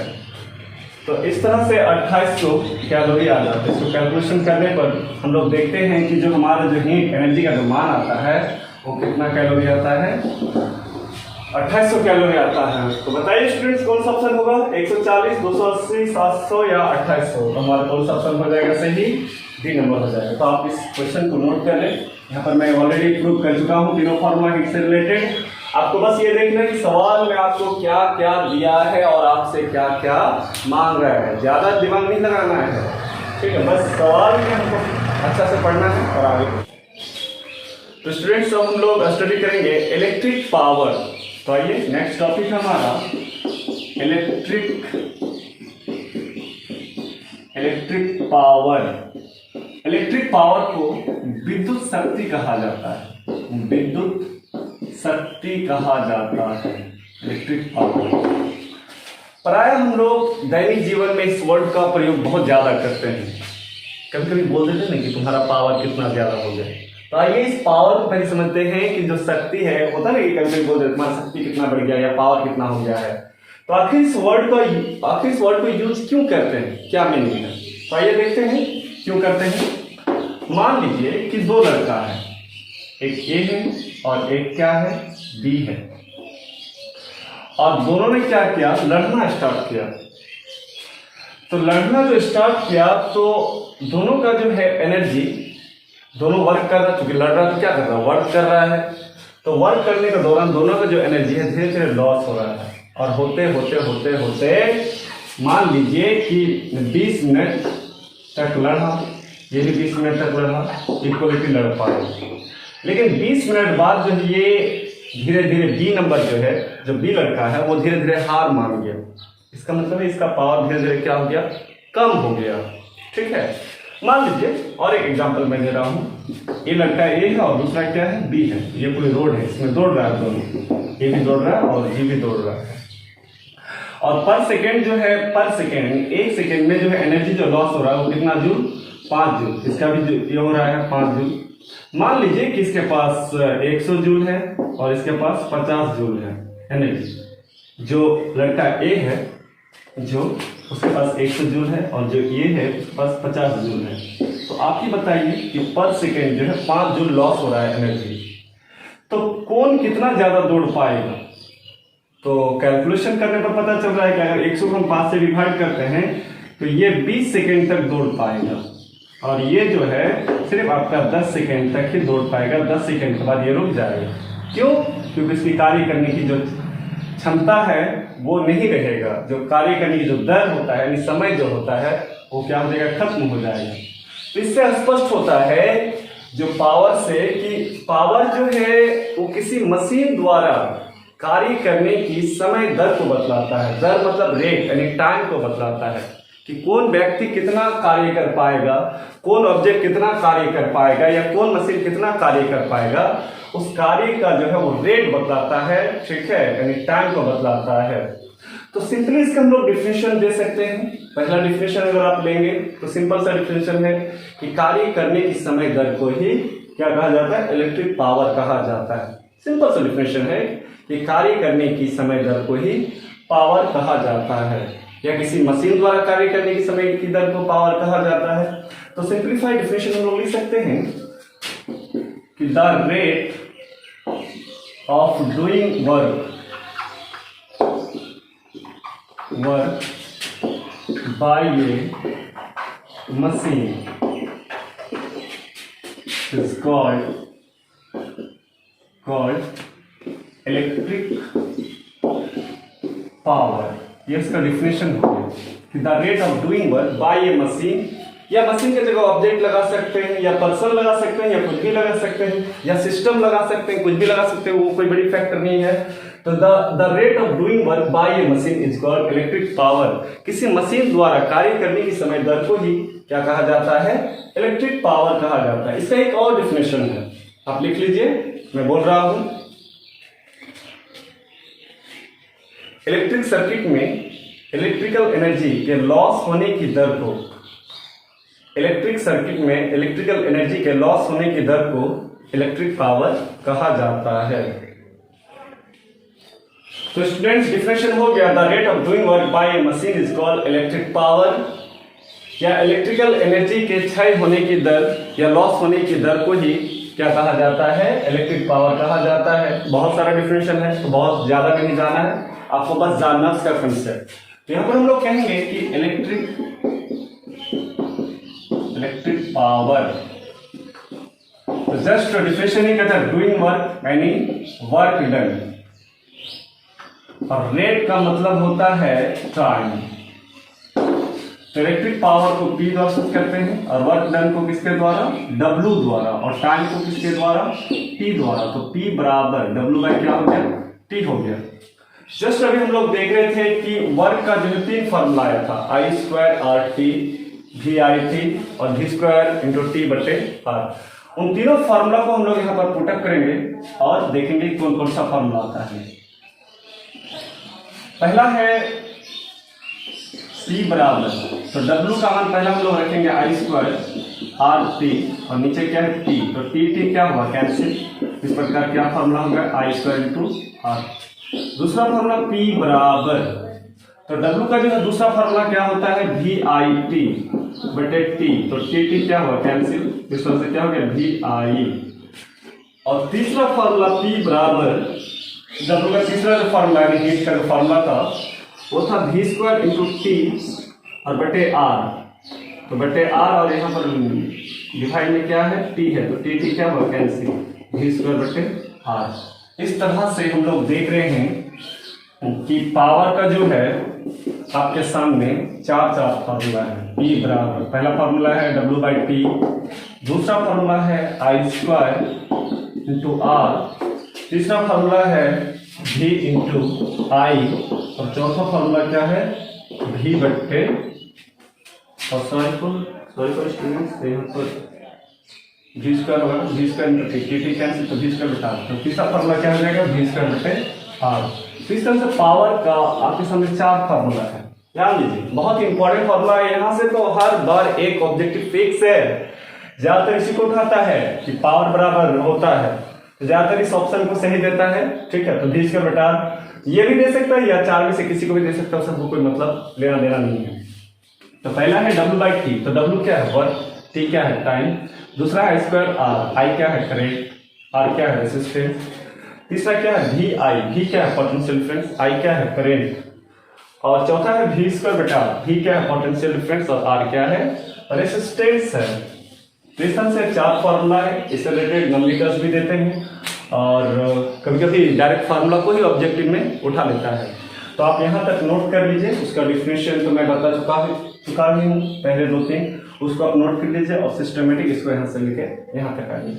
तो इस तरह से 2800 कैलोरी आ जाता है। इसको कैलकुलेशन करने पर हम लोग देखते हैं कि जो हमारा जो हीट एनर्जी का जो मान आता है वो कितना कैलोरी आता है, 2800 कैलोरी आता है। तो बताइए स्टूडेंट्स कौन सा ऑप्शन होगा, 140, 280, 700 या 2800। तो हमारा कौन सा ऑप्शन हो जाएगा सही, डी नंबर हो जाएगा। तो आप इस क्वेश्चन को नोट कर लें, यहाँ पर मैं ऑलरेडी प्रूव कर चुका हूँ तीनों फॉर्मूला हीट से रिलेटेड। आपको बस ये देखना है कि सवाल में आपको क्या क्या दिया है और आपसे क्या क्या मांग रहा है, ज्यादा दिमाग नहीं लगाना है। ठीक है, बस सवाल में हमको अच्छा से पढ़ना है और आगे। तो स्टूडेंट्स अब हम लोग स्टडी करेंगे इलेक्ट्रिक पावर। तो आइए नेक्स्ट टॉपिक हमारा इलेक्ट्रिक पावर। इलेक्ट्रिक पावर को विद्युत शक्ति कहा जाता है, विद्युत शक्ति कहा जाता है इलेक्ट्रिक पावर। प्राय हम लोग दैनिक जीवन में इस वर्ड का प्रयोग बहुत ज्यादा करते हैं। कभी कभी बोल देते हैं ना कि तुम्हारा पावर कितना ज्यादा हो गया। तो आइए इस पावर को पहले समझते हैं कि जो शक्ति है, होता है ना कि कभी कभी बोल देते तुम्हारा शक्ति कितना बढ़ गया या पावर कितना हो गया है। तो आखिर इस वर्ड को यूज क्यों करते हैं, क्या मीनिंग है? तो आइए देखते हैं क्यों करते हैं। मान लीजिए कि दो लड़का है, एक ए है और एक क्या है, बी है, और दोनों ने क्या किया, लड़ना स्टार्ट किया। तो लड़ना जो स्टार्ट किया तो दोनों का जो है एनर्जी, दोनों वर्क कर रहा है, क्योंकि लड़ रहा तो क्या कर रहा है, वर्क कर रहा है। तो वर्क करने के दौरान दोनों का जो एनर्जी है धीरे धीरे लॉस हो रहा है, और होते होते होते होते मान लीजिए कि 20 मिनट तक लड़ा, ये भी 20 मिनट तक लड़ा, इक्वलिटी लड़ पाए। लेकिन 20 मिनट बाद जो ये धीरे धीरे बी नंबर जो है, जो बी लड़का है, वो धीरे धीरे हार मान गया। इसका मतलब है इसका पावर धीरे धीरे क्या हो गया, कम हो गया। ठीक है, मान लीजिए और एक एग्जांपल मैं दे रहा हूँ। ये लड़का ए है और दूसरा क्या है, बी है। ये कोई रोड है, इसमें दौड़ रहा है दोनों, ये भी दौड़ रहा है और ये भी दौड़ रहा है। और पर सेकेंड जो है, पर सेकेंड, एक सेकेंड में जो है एनर्जी जो लॉस हो रहा है वो कितना जूल, 5 जूल। इसका भी ये हो रहा है 5 जूल। मान लीजिए कि इसके पास 100 जूल है और इसके पास 50 जूल है एनर्जी। जो लड़का ए है, जो उसके पास 100 जूल है, और जो ये है उसके पास 50 जूल है। तो आप ही बताइए कि पर सेकेंड जो है 5 जूल लॉस हो रहा है एनर्जी, तो कौन कितना ज्यादा दौड़ पाएगा? तो कैलकुलेशन करने पर पता चल रहा है कि अगर 100 को हम 5 से डिवाइड करते हैं तो ये 20 सेकेंड तक दौड़ पाएगा, और ये जो है सिर्फ आपका 10 सेकेंड तक ही दौड़ पाएगा। 10 सेकेंड के बाद ये रुक जाएगा। क्यों? क्योंकि इसकी कार्य करने की जो क्षमता है वो नहीं रहेगा। जो कार्य करने की जो दर होता है, यानी समय जो होता है, वो क्या हो जाएगा, खत्म हो जाएगा। तो इससे स्पष्ट होता है जो पावर से कि पावर जो है वो किसी मशीन द्वारा कार्य करने की समय दर को बतलाता है। दर मतलब रेट, यानी टाइम को बतलाता है कि कौन व्यक्ति कितना कार्य कर पाएगा, कौन ऑब्जेक्ट कितना कार्य कर पाएगा, या कौन मशीन कितना कार्य कर पाएगा। उस कार्य का जो है वो रेट बतलाता है। ठीक है, यानी टाइम को बतलाता है। तो सिंपली इसका हम लोग डिफिनेशन दे सकते हैं। पहला डिफिनेशन अगर आप लेंगे तो सिंपल सा डिफिनेशन है कि कार्य करने की समय दर को ही क्या कहा जाता है, इलेक्ट्रिक पावर कहा जाता है। सिंपल सा डिफिनेशन है कि कार्य करने की समय दर को ही पावर कहा जाता है, या किसी मशीन द्वारा कार्य करने की समय की दर को पावर कहा जाता है। तो सिंप्लीफाइड डिफिनेशन हम लोग लिख सकते हैं कि the rate of doing work by A machine is called electric power. ये इसका डिफिनेशन हो गया कि the rate of doing work by A machine, या मशीन की जगह ऑब्जेक्ट लगा सकते हैं, या पर्सन लगा सकते हैं, या कुछ भी लगा सकते हैं, या सिस्टम लगा सकते हैं, कुछ भी लगा सकते हैं, वो कोई बड़ी फैक्टर नहीं है। तो the rate of doing work by A machine is called electric power. किसी मशीन द्वारा कार्य करने की समय दर को ही क्या कहा जाता है, इलेक्ट्रिक पावर कहा जाता है। इसका एक और डिफिनेशन है, आप लिख लीजिए, मैं बोल रहा हूं। इलेक्ट्रिक सर्किट में इलेक्ट्रिकल एनर्जी के लॉस होने की दर को, इलेक्ट्रिक सर्किट में इलेक्ट्रिकल एनर्जी के लॉस होने की दर को इलेक्ट्रिक पावर कहा जाता है। तो स्टूडेंट्स, डिफिनेशन हो गया, the rate of doing work by A machine is called electric power, या इलेक्ट्रिकल एनर्जी के क्षय होने की दर या लॉस होने की दर को ही क्या कहा जाता है, इलेक्ट्रिक पावर कहा जाता है। बहुत सारा डिफिनेशन है, तो बहुत ज्यादा नहीं जाना है, आपको बस जानना इसका कंसेप्ट। तो यहाँ पर हम लोग कहेंगे कि इलेक्ट्रिक पावर, तो जस्ट डिफिनेशन ही कहता है डूइंग वर्क यानी वर्क डन, और रेट का मतलब होता है टाइम। तो इलेक्ट्रिक पावर को P द्वारा शब्द करते हैं, और वर्क डन को किसके द्वारा, W द्वारा, और टाइम को किसके द्वारा, T द्वारा। तो P बराबर W बाई क्या हो गया, T हो गया। जस्ट अभी हम लोग देख रहे थे कि वर्क का जो 3 फॉर्मूला आया था, I स्क्वायर RT VIT और V स्क्वायर इंटू T बटे R। उन तीनों फॉर्मूला को हम लोग यहाँ पर पुटअप करेंगे और देखेंगे कौन कौन सा फॉर्मूला आता है। पहला है P बराबर, तो W का मान पहला हम लोग रखेंगे आई स्क्वायर आर टी और नीचे क्या है T, तो T क्या हुआ कैंसिल, इस प्रकार क्या फॉर्मूला होगा आई स्क्वायर इंटू आर। दूसरा फॉर्मूला P बराबर, तो W का जो है दूसरा फॉर्मूला क्या होता है वी आई टी बटे टी, तो टी क्या हुआ कैंसिल, इस तरह से क्या हो गया वी आई। और तीसरा फॉर्मूला P बराबर, W का तीसरा जो फॉर्मूला है हीट का जो फॉर्मूला था वो था वी स्क्वायर इंटू टी और बटे आर, तो बटे आर और यहाँ पर डिवाइड में क्या है टी है, तो टी क्या हुआ कैंसिल, वी स्क्वायर बटे आर। इस तरह से हम लोग देख रहे हैं कि पावर का जो है आपके सामने चार फार्मूला है। P बराबर, पहला फार्मूला है W बाई टी, दूसरा फार्मूला है आई स्क्वायर इंटू आर, तीसरा फार्मूला है V इंटू आई और चौथा फार्मूला क्या है V बट्टे, और सॉरी फॉर स्टूडेंट्स यहाँ पर V स्क्वायर होगा, V square into T cancel, तो V स्क्वायर बटा, तो तीसरा फार्मूला क्या हो जाएगा V स्क्वायर बट्टे आर। तो इस तरह से पावर का आपके सामने चार फार्मूला है, ध्यान दीजिए बहुत इंपॉर्टेंट फार्मूला है। यहाँ से तो हर बार एक ऑब्जेक्टिव फिक्स है, ज्यादातर इसी को उठाता है कि पावर बराबर होता है, ज्यादातर इस ऑप्शन को सही देता है, ठीक है। तो V स्क्वायर बटा ये भी दे सकता है या चार में से किसी को भी दे सकता है, सबको कोई मतलब लेना देना नहीं है। तो पहला है W बाई टी, तो W क्या है वर्क, T क्या है टाइम, दूसरा है स्क्वायर आर, I क्या है करंट, R क्या है रेजिस्टेंस, तीसरा क्या है V I, V क्या है पोटेंशियल डिफरेंस, I क्या है करंट, और चौथा है V स्क्वायर बटा V क्या है पोटेंशियल डिफरेंस और R क्या है रेजिस्टेंस है। तो इस तरह से चार फार्मूला है, इससे रिलेटेड नंबरिकल्स भी देते हैं और कभी कभी डायरेक्ट फार्मूला को ही ऑब्जेक्टिव में उठा लेता है। तो आप यहाँ तक नोट कर लीजिए, उसका डिफिनेशन तो मैं बता चुका ही हूँ पहले दो तीन, उसको आप नोट कर लीजिए और सिस्टमेटिक इसको यहाँ से लेके यहाँ तक आइए।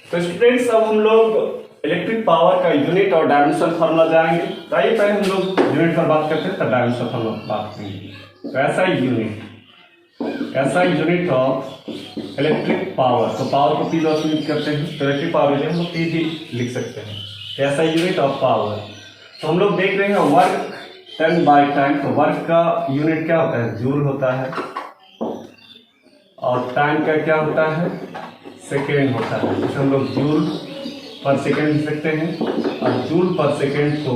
तो स्टूडेंट्स अब हम लोग इलेक्ट्रिक पावर का यूनिट और डायमेंशन फार्मूला जाएंगे। तो आइए पहले हम लोग यूनिट पर बात करते हैं, तब डायमेंशन फार्मूला बात करेंगे। तो ऐसा यूनिट ऑफ इलेक्ट्रिक पावर, तो पावर को P द्वारा यूनिट करते हैं, तो इलेक्ट्रिक पावर जो हम लोग P भी लिख सकते हैं। ऐसा यूनिट ऑफ पावर, तो हम लोग देख रहे हैं वर्क टन बाय टाइम, तो वर्क का यूनिट क्या होता है जूल होता है और टाइम का क्या होता है सेकेंड होता है, जिसे हम लोग जूल पर सेकेंड लिख सकते हैं और जूल पर सेकेंड को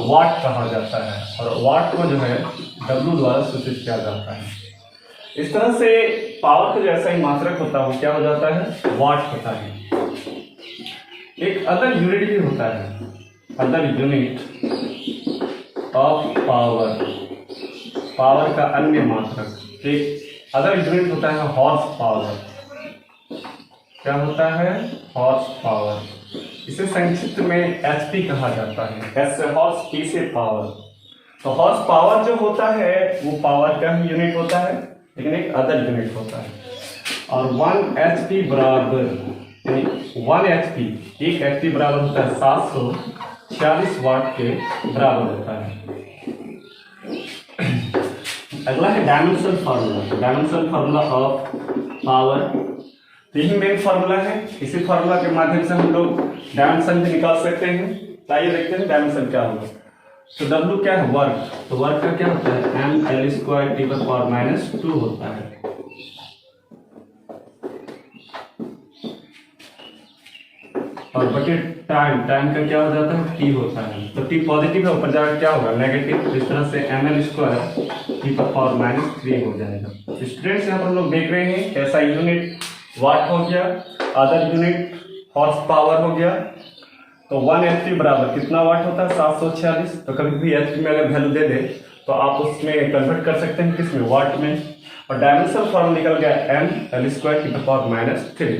वाट कहा जाता है और वाट को जो है W द्वारा सूचित किया जाता है। इस तरह से पावर का जो ऐसा ही मात्रक होता है वो क्या हो जाता है वाट होता है। एक अदर यूनिट भी होता है, other unit of power, power का अन्य मात्रक, एक अदर यूनिट होता है हॉर्स पावर। क्या होता है हॉर्स पावर, इसे संक्षिप्त में HP कहा जाता है, S से हॉर्स, P से पावर। तो हॉर्स पावर जो होता है वो पावर का ही यूनिट होता है, लेकिन एक अदर यूनिट होता है। और 1 HP बराबर, यानी 1 HP, एक HP बराबर होता है 746 वाट के बराबर होता है। अगला है dimension formula, dimension formula of power. तो यही मेन फार्मूला है, इसी फार्मूला के माध्यम से हम लोग डायमेंशन भी निकाल सकते हैं। तो आइए देखते हैं डायमेंशन क्या होगा। तो W क्या है वर्क, तो वर्क का क्या होता है ml स्क्वायर टी पर पावर माइनस 2 होता है। और बटे टाइम, टाइम का क्या हो जाता है T होता है, तो T पॉजिटिव है ऊपर जाकर क्या होगा नेगेटिव, इस तरह से ml स्क्वायर टी पर पावर माइनस 3 हो जाएगा। स्टूडेंट्स यहाँ पर हम लोग देख रहे हैं कैसा यूनिट वाट हो गया, अदर यूनिट हॉर्स पावर हो गया। तो 1 HP बराबर कितना वाट होता है 746। तो कभी भी HP में अगर वैल्यू दे दे तो आप उसमें कन्वर्ट कर सकते हैं किसमें वाट में। और डायमेंशन फॉर्म निकल गया ml square T power minus 3।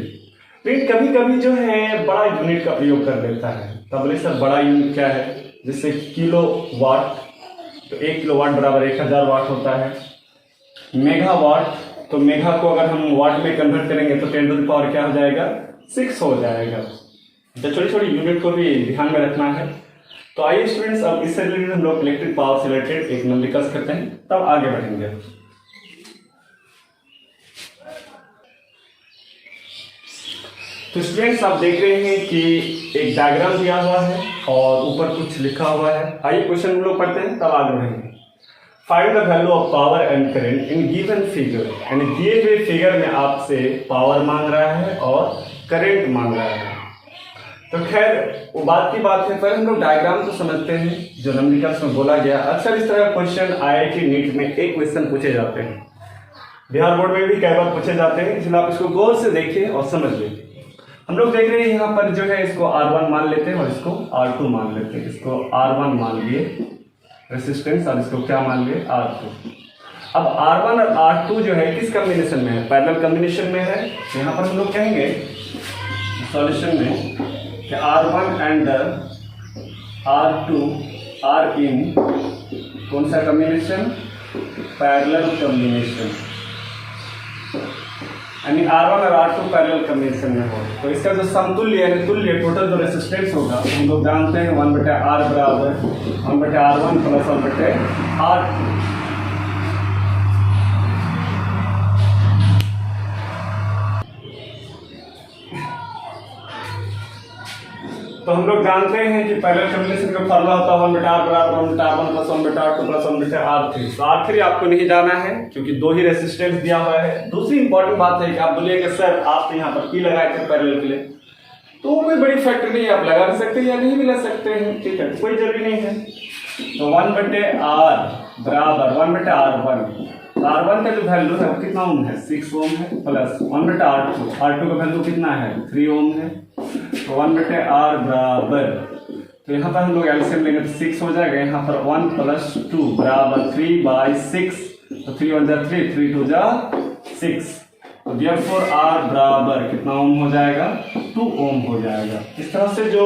लेकिन कभी कभी जो है बड़ा यूनिट का प्रयोग कर लेता है। तो बोले सर बड़ा यूनिट क्या है, जैसे किलो वाट, तो 1 किलो वाट बराबर 1000 वाट होता है। मेगा वाट, तो मेगा को अगर हम वाट में कन्वर्ट करेंगे तो 10 टू द पावर क्या हो जाएगा 6 हो जाएगा। तो छोटी छोटी यूनिट को भी ध्यान में रखना है। तो आइए स्टूडेंट्स अब इससे रिलेटेड हम लोग इलेक्ट्रिक पावर से रिलेटेड एक नंबरिकल्स करते हैं, तब आगे बढ़ेंगे। तो स्टूडेंट्स आप देख रहे हैं कि एक डायग्राम दिया हुआ है और ऊपर कुछ लिखा हुआ है। आइए क्वेश्चन हम लोग पढ़ते हैं तब आगे बढ़ेंगे। Find the value of power and current in given figure. यानी दिए हुए फिगर में आपसे पावर मांग रहा है और करंट मांग रहा है। तो खैर वो बात की बात है, पर हम लोग डायग्राम को समझते हैं जो नंबरिकल्स में बोला गया। अक्सर इस तरह का क्वेश्चन IIT नीट में एक क्वेश्चन पूछे जाते हैं, बिहार बोर्ड में भी कई बार पूछे जाते हैं, इसलिए आप इसको गौर से देखिए और समझ लीजिए। हम लोग देख रहे हैं यहाँ पर जो है इसको R1 मान लेते हैं और इसको R2 मान लेते हैं। इसको R1 मान लिए रेसिस्टेंस और इसको क्या मान लिए R2। अब R1 और R2 जो है किस कॉम्बिनेशन में है? पैरेलल कॉम्बिनेशन में है। यहाँ पर हम लोग कहेंगे सॉल्यूशन में कि R1 and R2 are in कौन सा कॉम्बिनेशन? Parallel combination. यानी R1 और R2 पैरेलल कॉम्बिनेशन में हो तो इसका जो समतुल्य यानी तुल्य टोटल जो रेसिस्टेंस होगा हम लोग जानते हैं 1/R बराबर 1/R1 प्लस 1/R2। तो हम लोग जानते हैं कि पैरेलल कॉम्बिनेशन का फॉर्मूला होता है 1/R बराबर 1/R1 plus 1/R2 plus 1/R3। तो R3 आपको नहीं जाना है क्योंकि दो ही रेसिस्टेंस दिया हुआ है। दूसरी इंपॉर्टेंट बात है कि आप बोलिएगा सर आप यहाँ पर P लगाए थे पैरेलल के लिए, तो कोई बड़ी फैक्टर नहीं, आप लगा भी सकते हैं या नहीं भी लगा सकते हैं, ठीक है, कोई जरूरी नहीं है। तो 1/R बराबर 1/R1। R1 का जो वैल्यू है वो कितना ओम है? 6 ओम है, प्लस 1/R2। R2 का वैल्यू कितना है? 3 ओम है। तो 1/R बराबर, तो यहाँ पर हम लोग एलसीएम लेंगे तो 6 हो जाएगा। यहाँ पर 1 + 2 बराबर 3/6। तो 3 1 जा 3, 3 2 जा 6। तो therefore R बराबर कितना ओम हो जाएगा? 2 ओम हो जाएगा। इस तरह से जो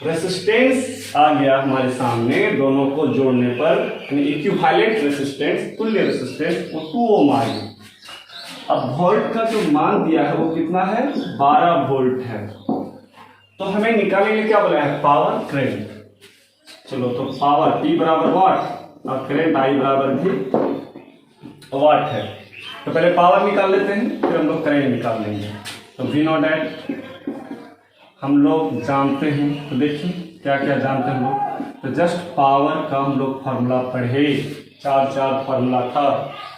रेसिस्टेंस आ गया हमारे सामने दोनों को जोड़ने पर, यानी इक्विवेलेंट रेसिस्टेंस, तुल्य रेसिस्टेंस, वो 2 ओम आ गई। अब वोल्ट का जो मान दिया है वो कितना है? 12 वोल्ट है। तो हमें निकालने के लिए क्या बोला है? Power, current. चलो तो पावर P बराबर वाट और करंट I बराबर भी वाट है। तो पहले पावर निकाल लेते हैं, फिर हम लोग करंट निकाल लेंगे। तो V0 हम लोग जानते हैं, तो देखिए क्या क्या जानते हैं हम लोग। तो जस्ट पावर का हम लोग फार्मूला पढ़े, 4 फार्मूला था।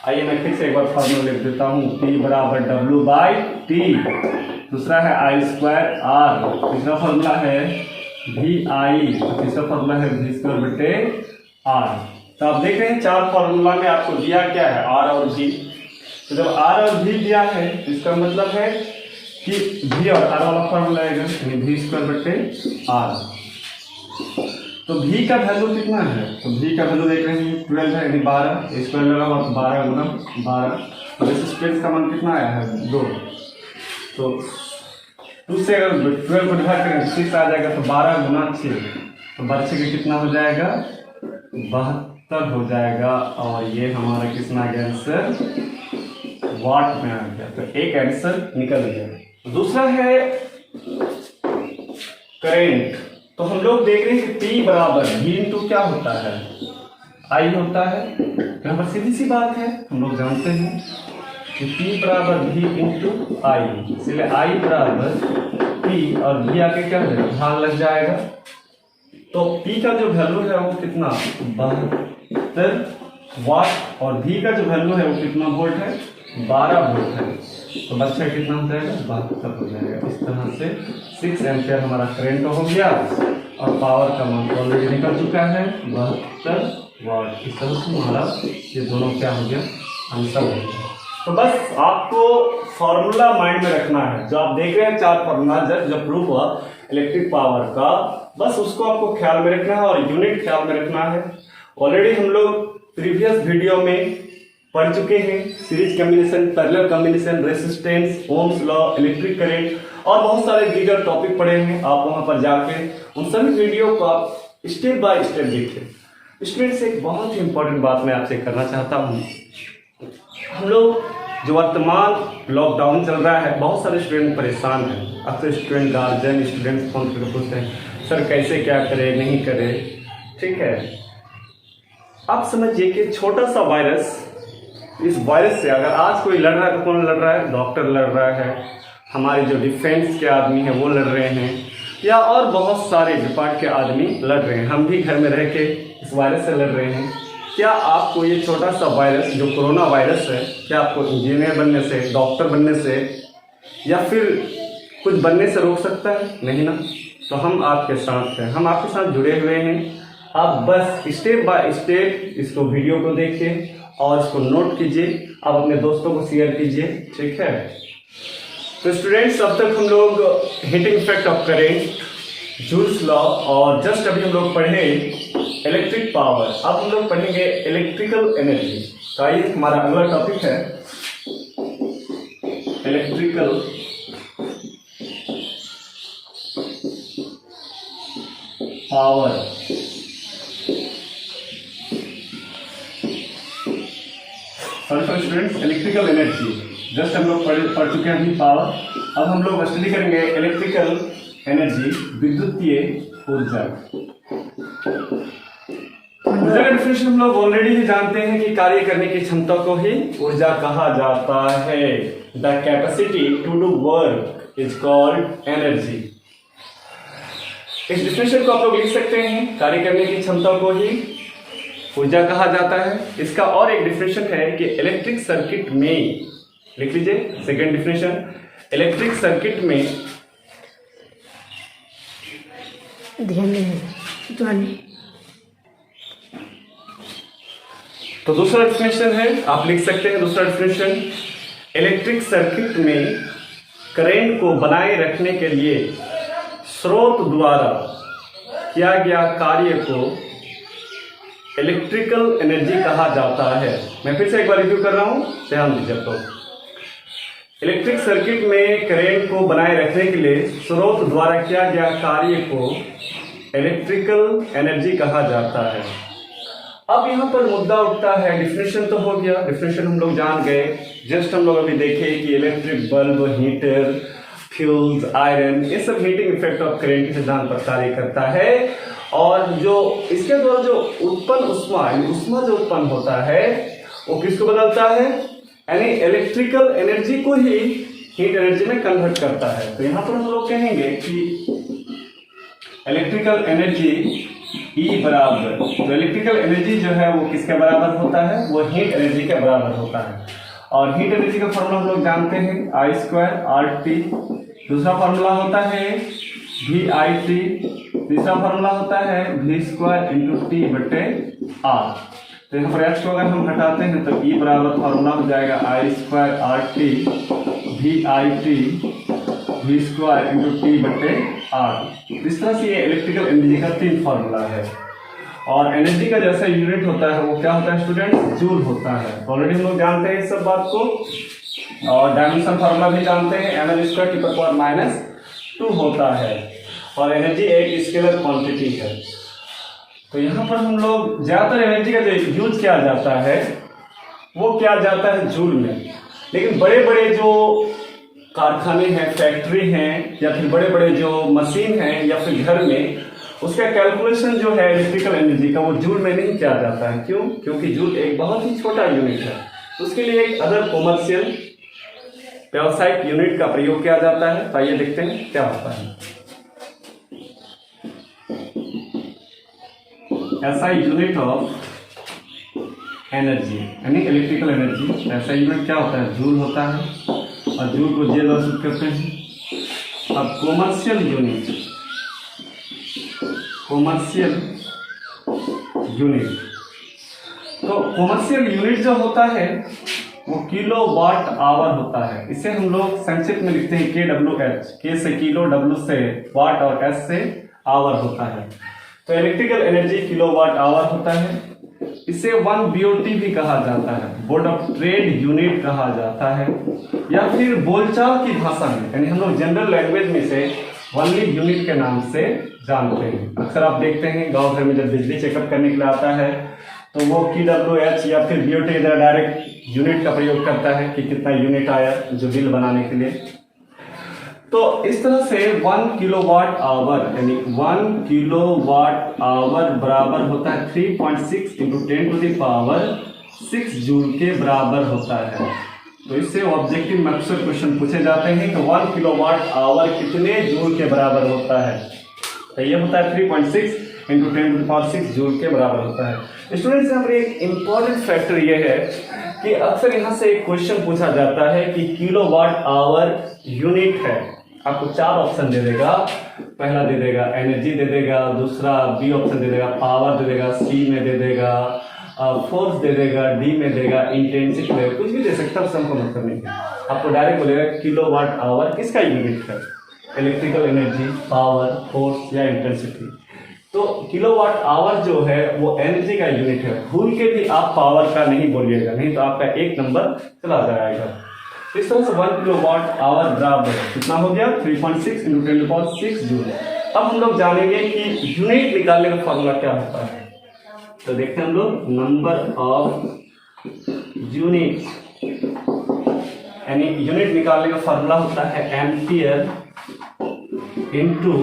आइए मैं फिर से एक बार फार्मूला लिख देता हूँ। P बराबर W/T। दूसरा है I²R। तीसरा फार्मूला है VI। तीसरा फार्मूला है V²/R। तो आप देख रहे हैं 4 फार्मूला में आपको दिया क्या है? R और V। तो जब R और V दिया है तो इसका मतलब है कि V और R वाला फॉर्मूला आएगा V²/R। तो V का वैल्यू कितना है? तो V का वैल्यू देख रहे हैं 12 है, यानी 12 स्क्वायर लगा हुआ 12 गुना 12। तो रेसिस्टेंस का मान कितना आया है? 2। तो 2 से अगर 12 को डिवाइड करेंगे 6 आ जाएगा। तो 12 गुना 6, तो 12 का कितना हो जाएगा? 72 हो जाएगा। और ये हमारा कितना गया आंसर? वाट में आ गया। तो एक आंसर निकल गया। दूसरा है करंट। तो हम लोग देख रहे हैं कि P बराबर V इंटू क्या होता है? I होता है। यहाँ पर सीधी सी बात है, हम लोग जानते हैं कि P बराबर V इंटू I, इसलिए I बराबर P और V आके क्या है? ढाल लग जाएगा। तो P का जो वैल्यू है वो कितना? 72 वाट और V का जो वैल्यू है वो कितना वोल्ट है? 12 वोल्ट है। तो बच्चा कितना हो जाएगा? 72 हो जाएगा। इस तरह से 6 एम्पियर हमारा करंट हो गया और पावर का मान ऑलरेडी निकल चुका है 72 वाट। इस तरह से हमारा ये दोनों क्या हो गया? आंसर हो गया। तो बस आपको फॉर्मूला माइंड में रखना है। जो आप देख रहे हैं 4 फॉर्मूला जो प्रूफ हुआ इलेक्ट्रिक पावर का, बस उसको आपको ख्याल में रखना है और यूनिट ख्याल में रखना है। ऑलरेडी हम लोग प्रीवियस वीडियो में पढ़ चुके हैं series combination, parallel combination, resistance, Ohm's law, electric current और बहुत सारे दीगर टॉपिक पढ़े हैं। आप वहां पर जाके उन सभी वीडियो को आप स्टेप बाय स्टेप देखिए। स्टूडेंट्स एक बहुत ही इंपॉर्टेंट बात मैं आपसे करना चाहता हूँ। हम लोग जो वर्तमान लॉकडाउन चल रहा है, बहुत सारे स्टूडेंट परेशान हैं। अक्सर स्टूडेंट गार्जियन स्टूडेंट फोन करके पूछते हैं सर कैसे क्या करें नहीं करें। ठीक है, आप समझिए कि छोटा सा वायरस, इस वायरस से अगर आज कोई लड़ रहा है तो कौन लड़ रहा है? डॉक्टर लड़ रहा है, हमारे जो डिफेंस के आदमी हैं वो लड़ रहे हैं, या और बहुत सारे डिपार्ट के आदमी लड़ रहे हैं। हम भी घर में रह के इस वायरस से लड़ रहे हैं। क्या आपको ये छोटा सा वायरस जो कोरोना वायरस है, क्या आपको इंजीनियर बनने से, डॉक्टर बनने से या फिर कुछ बनने से रोक सकता है? नहीं ना। तो हम आपके साथ हैं, हम आपके साथ जुड़े हुए हैं। आप बस स्टेप बाय स्टेप इसको वीडियो को देखिए और इसको नोट कीजिए, आप अपने दोस्तों को शेयर कीजिए, ठीक है। तो स्टूडेंट्स, अब तक हम लोग heating effect of current, joules law और जस्ट अभी हम लोग पढ़े इलेक्ट्रिक पावर। अब हम लोग पढ़ेंगे इलेक्ट्रिकल एनर्जी। तो आइए हमारा अगला टॉपिक है electrical power. Students, electrical energy just हम लोग पढ़ चुके हैं अभी पावर। अब हम लोग स्टडी करेंगे इलेक्ट्रिकल एनर्जी, विद्युतीय ऊर्जा। ऊर्जा का डिफिनेशन हम लोग ऑलरेडी ही जानते हैं कि कार्य करने की क्षमता को ही ऊर्जा कहा जाता है। The capacity to do work is called energy. इस डिफिनेशन को आप लोग लिख सकते हैं, कार्य करने की क्षमता को ही ऊर्जा कहा जाता है। इसका और एक डिफिनेशन है कि इलेक्ट्रिक सर्किट में, लिख लीजिए सेकेंड डिफिनेशन, इलेक्ट्रिक सर्किट में तो दूसरा डिफिनेशन है, आप लिख सकते हैं दूसरा डिफिनेशन, इलेक्ट्रिक सर्किट में करंट को बनाए रखने के लिए स्रोत द्वारा किया गया कार्य को इलेक्ट्रिकल एनर्जी कहा जाता है। मैं फिर से एक बार रिव्यू कर रहा हूं, ध्यान दीजिए। तो इलेक्ट्रिक सर्किट में करंट को बनाए रखने के लिए स्रोत द्वारा किया गया कार्य को इलेक्ट्रिकल एनर्जी कहा जाता है। अब यहाँ पर मुद्दा उठता है, डिफिनेशन तो हो गया, डिफिनेशन हम लोग जान गए। जस्ट हम लोग अभी देखे कि electric bulb, heater, fuels, iron, ये सब हीटिंग इफेक्ट ऑफ करंट के सिद्धांत पर कार्य करता है। और जो इसके द्वारा जो उत्पन्न उष्मा जो उत्पन्न होता है वो किसको बदलता है, यानी इलेक्ट्रिकल एनर्जी को ही हीट एनर्जी में कन्वर्ट करता है। तो यहाँ पर हम लोग कहेंगे कि इलेक्ट्रिकल एनर्जी ई बराबर, तो इलेक्ट्रिकल एनर्जी जो है वो किसके बराबर होता है, वो हीट एनर्जी के बराबर होता है। और हीट एनर्जी का फॉर्मूला हम लोग जानते हैं, आई स्क्वायर आर टी। दूसरा फॉर्मूला होता है वी आई टी। तीसरा फॉर्मूला होता है वी स्क्वायर इंटू टी बटे आर। तो यहाँ पर एच को अगर हम हटाते हैं तो ई बराबर फॉर्मूला हो जाएगा I square R T V I T V square into T बटे आर। इस तरह से ये इलेक्ट्रिकल एनर्जी का 3 फॉर्मूला है। और एनर्जी का जैसा यूनिट होता है वो क्या होता है स्टूडेंट्स, जूल होता है। ऑलरेडी हम लोग जानते हैं इस सब बात को, और डायमेंशन फॉर्मूला भी जानते हैं, ml स्क्वायर टी पावर -2 होता है। और एनर्जी एक स्केलर क्वांटिटी है। तो यहाँ पर हम लोग ज्यादातर एनर्जी का जो यूज किया जाता है वो किया जाता है जूल में। लेकिन बड़े बड़े जो कारखाने हैं, फैक्ट्री हैं, या फिर बड़े बड़े जो मशीन हैं, या फिर घर में, उसका कैलकुलेशन जो है इलेक्ट्रिकल एनर्जी का वो जूल में नहीं किया जाता है। क्यों? क्योंकि जूल एक बहुत ही छोटा यूनिट है। उसके लिए एक अदर कॉमर्शियल व्यावसायिक यूनिट का प्रयोग किया जाता है। तो आइए देखते हैं क्या होता है। ऐसा यूनिट ऑफ एनर्जी यानी इलेक्ट्रिकल एनर्जी, ऐसा यूनिट क्या होता है, जूल होता है। और जूल को जे द्वारा सूचित करते हैं। अब कॉमर्शियल यूनिट, तो कॉमर्शियल यूनिट जो होता है वो किलो वाट आवर होता है। इसे हम लोग संक्षिप्त में लिखते हैं KWH। के से किलो, W से वाट और S से आवर होता है। तो electrical energy kilowatt hour होता है। इसे 1 BOT भी कहा जाता है, बोर्ड ऑफ ट्रेड यूनिट कहा जाता है, या फिर बोलचाल की भाषा में यानी हम लोग जनरल लैंग्वेज में से वनली यूनिट के नाम से जानते हैं। अक्सर आप देखते हैं गांव घर में जब बिजली चेकअप करने के लिए आता है तो वो KWH या फिर BOT डायरेक्ट यूनिट का प्रयोग करता है कि कितना यूनिट आया जो बिल बनाने के लिए। तो इस तरह से 1 किलोवाट आवर यानी 1 किलोवाट आवर बराबर होता है 3.6 × 10⁻⁶ जूल के बराबर होता है। तो इससे ऑब्जेक्टिव में अक्सर क्वेश्चन पूछे जाते हैं कि 1 किलोवाट आवर कितने जूल के बराबर होता है। तो ये होता है 3.6 इंटू 10⁶ जूल के बराबर होता है। स्टूडेंट्स यहाँ पर एक इम्पॉर्टेंट फैक्टर ये है कि अक्सर यहाँ से एक क्वेश्चन पूछा जाता है कि किलोवाट आवर यूनिट है। आपको 4 ऑप्शन दे देगा, पहला दे देगा एनर्जी दे देगा, दूसरा बी ऑप्शन दे देगा पावर दे देगा, सी में दे देगा फोर्स दे देगा, डी में देगा इंटेंसिटी देगा, कुछ भी दे सकता है, हमको मतलब नहीं है। आपको डायरेक्ट बोलेगा किलोवाट आवर किसका यूनिट है, इलेक्ट्रिकल एनर्जी, पावर, फोर्स या इंटेंसिटी। तो किलोवाट आवर जो है वो एनर्जी का यूनिट है। भूल के भी आप पावर का नहीं बोलिएगा, नहीं तो आपका 1 नंबर चला जाएगा। इस तरह से 1 किलोवाट आवर बराबर कितना हो गया 3.6 इंटू 10⁶ जूल। अब हम लोग जानेंगे कि यूनिट निकालने का फॉर्मूला क्या होता है। तो देखते हैं हम लोग नंबर ऑफ यूनिट, यानी यूनिट निकालने का फॉर्मूला होता है ampere into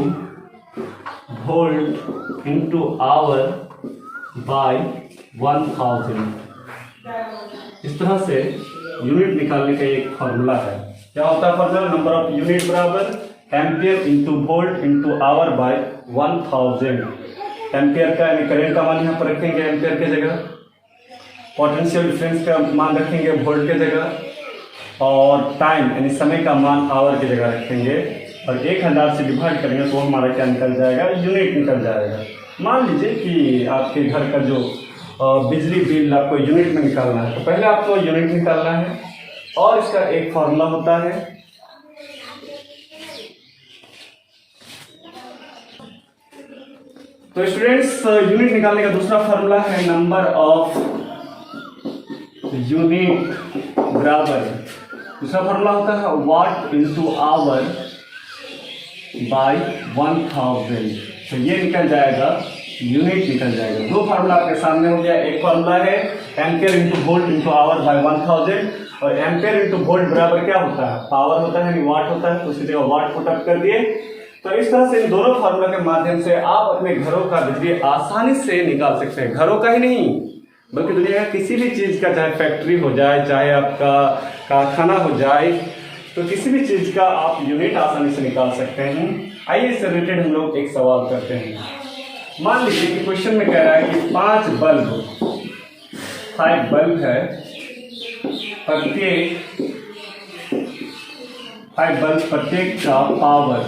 volt into hour by 1000। इस तरह से यूनिट निकालने का एक फॉर्मूला है। क्या होता है फॉर्मूला, नंबर ऑफ यूनिट बराबर ampere into volt into hour by 1000। Ampere का यानी करंट का मान यहाँ पर रखेंगे एम्पियर के जगह, पोटेंशियल डिफरेंस का मान रखेंगे वोल्ट के जगह, और टाइम यानी समय का मान आवर की जगह रखेंगे, और 1000 से डिवाइड करेंगे तो हमारा क्या निकल जाएगा, यूनिट निकल जाएगा। मान लीजिए कि आपके घर का जो बिजली बिल आपको यूनिट में निकालना है, तो पहले आपको यूनिट निकालना है और इसका एक फॉर्मूला होता है। तो स्टूडेंट्स यूनिट निकालने का दूसरा फॉर्मूला है नंबर ऑफ यूनिट बराबर, दूसरा फॉर्मूला होता है वाट इंटू आवर बाय 1000। तो ये निकल जाएगा, यूनिट निकल जाएगा। 2 फार्मूला आपके सामने हो गया। एक फार्मूला है ampere into volt into hour by 1000, और एम्पियर इंटू वोल्ट बराबर क्या होता है, पावर होता है, वाट होता है, तो उसी जगह वाट पुट अप कर दिए। तो इस तरह से इन दोनों फार्मूला के माध्यम से आप अपने घरों का बिजली आसानी से निकाल सकते हैं। घरों का ही नहीं बल्कि दुनिया का किसी भी चीज का, चाहे फैक्ट्री हो जाए, चाहे आपका कारखाना हो जाए, तो किसी भी चीज का आप यूनिट आसानी से निकाल सकते हैं। आइए इससे रिलेटेड हम लोग एक सवाल करते हैं। मान लीजिए कि क्वेश्चन में कह रहा है कि 5 बल्ब है, प्रत्येक का पावर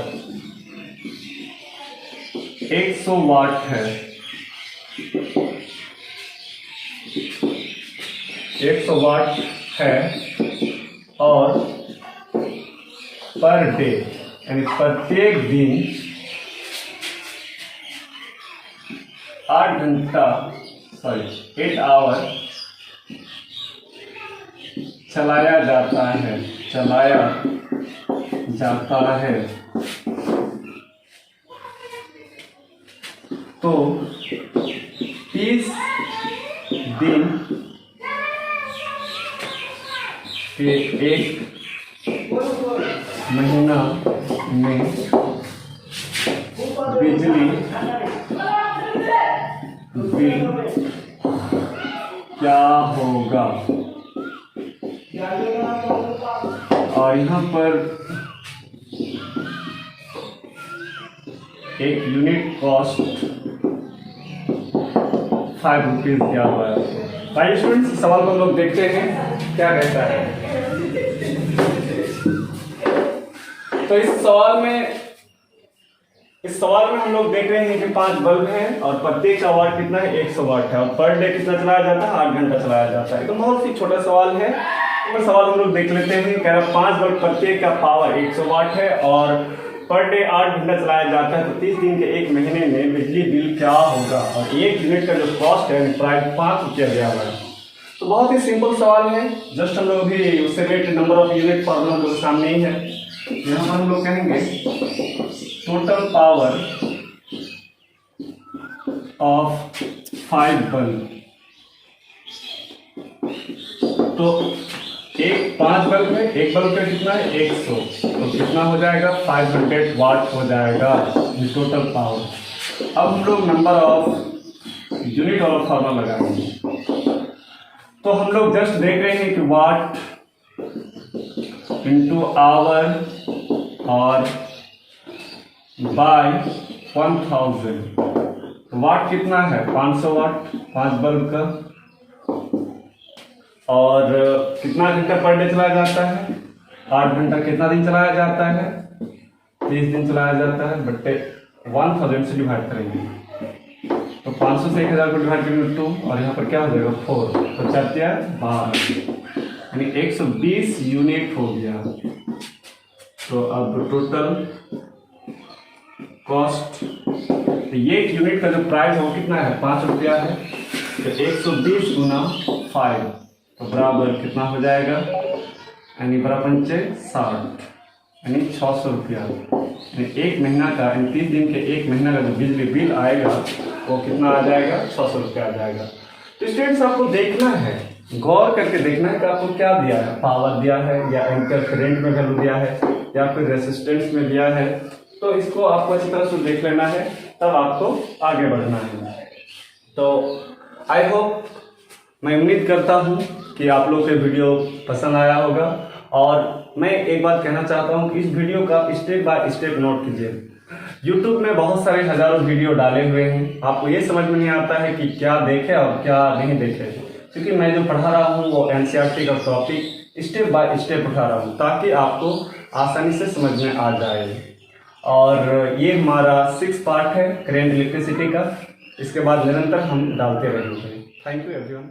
100 वाट है। 100 वाट है और पर डे यानी प्रत्येक दिन 8 आवर चलाया जाता है। तो 30 दिन के एक महीना में बिजली बिल क्या होगा। और यहाँ पर एक यूनिट कॉस्ट 5 रुपीज दिया हुआ है। भाई स्टूडेंट्स सवाल को हम लोग देखते हैं क्या कहता है। तो इस सवाल में हम लोग देख रहे हैं कि 5 बल्ब हैं और प्रत्येक का वाट कितना है, 100 वाट है, और पर डे कितना चलाया जाता है, 8 घंटा चलाया जाता है। तो बहुत ही छोटा सवाल है, तो सवाल हम लोग देख लेते हैं। कह रहा 5 बल्ब प्रत्येक का पावर 100 वाट है और पर डे 8 घंटा चलाया जाता है। तो 30 दिन के एक महीने में बिजली बिल क्या होगा, और एक यूनिट का जो कॉस्ट है प्राइस 5 रुपया दिया हुआ है। तो बहुत ही सिंपल सवाल है, जस्ट हम लोग भी उससे related number of unit formula हम लोग सामने ही है। यहाँ पर हम लोग कहेंगे टोटल पावर ऑफ 5 बल्ब। तो 5 बल्ब में एक बल्ब का कितना है 100, तो कितना हो जाएगा 500 वाट हो जाएगा टोटल पावर। अब हम लोग नंबर ऑफ यूनिट वाला फॉर्मूला लगाएंगे। तो हम लोग जस्ट देख रहे हैं कि वाट इंटू आवर और बाय 1000। वाट कितना है? 500 वाट 5 बल्ब का। और कितना घंटा पर डे चलाया जाता है? 8 घंटा। कितना दिन चलाया जाता है? 30 दिन चलाया जाता है, बट्टे 1000 से डिवाइड करेंगे तो 500 से 1000 को डिवाइड करेंगे 2 और यहाँ पर क्या हो जाएगा 4, तो 4 12 यानी 120 यूनिट हो गया। तो अब टोटल कॉस्ट, तो ये एक यूनिट का जो प्राइस है वो कितना है? 5 रुपया है। तो 120 गुना 5 तो बराबर कितना हो जाएगा? यानी बराबर 60 यानी 600 रुपया। यानी एक महीना का, 30 दिन के एक महीना का जो बिजली बिल आएगा वो कितना आ जाएगा? 600 रुपया आ जाएगा। तो स्टूडेंट्स आपको देखना है, गौर करके देखना है कि आपको क्या दिया है, पावर दिया है या एंकर करंट में वैल्यू दिया है या फिर रेसिस्टेंस में दिया है। तो इसको आपको अच्छी तरह से देख लेना है, तब आपको आगे बढ़ना है। तो आई होप, मैं उम्मीद करता हूँ कि आप लोग के वीडियो पसंद आया होगा। और मैं एक बात कहना चाहता हूँ कि इस वीडियो का स्टेप बाय स्टेप नोट कीजिए। YouTube में बहुत सारे हजारों वीडियो डाले हुए हैं, आपको ये समझ में नहीं आता है कि क्या देखे और क्या नहीं देखे, क्योंकि मैं जो पढ़ा रहा हूँ वो NCERT का टॉपिक स्टेप बाय स्टेप उठा रहा हूँ ताकि आपको आसानी से समझ में आ जाए। और ये हमारा 6 पार्ट है करंट इलेक्ट्रिसिटी का। इसके बाद निरंतर हम डालते रहेंगे। Thank you everyone.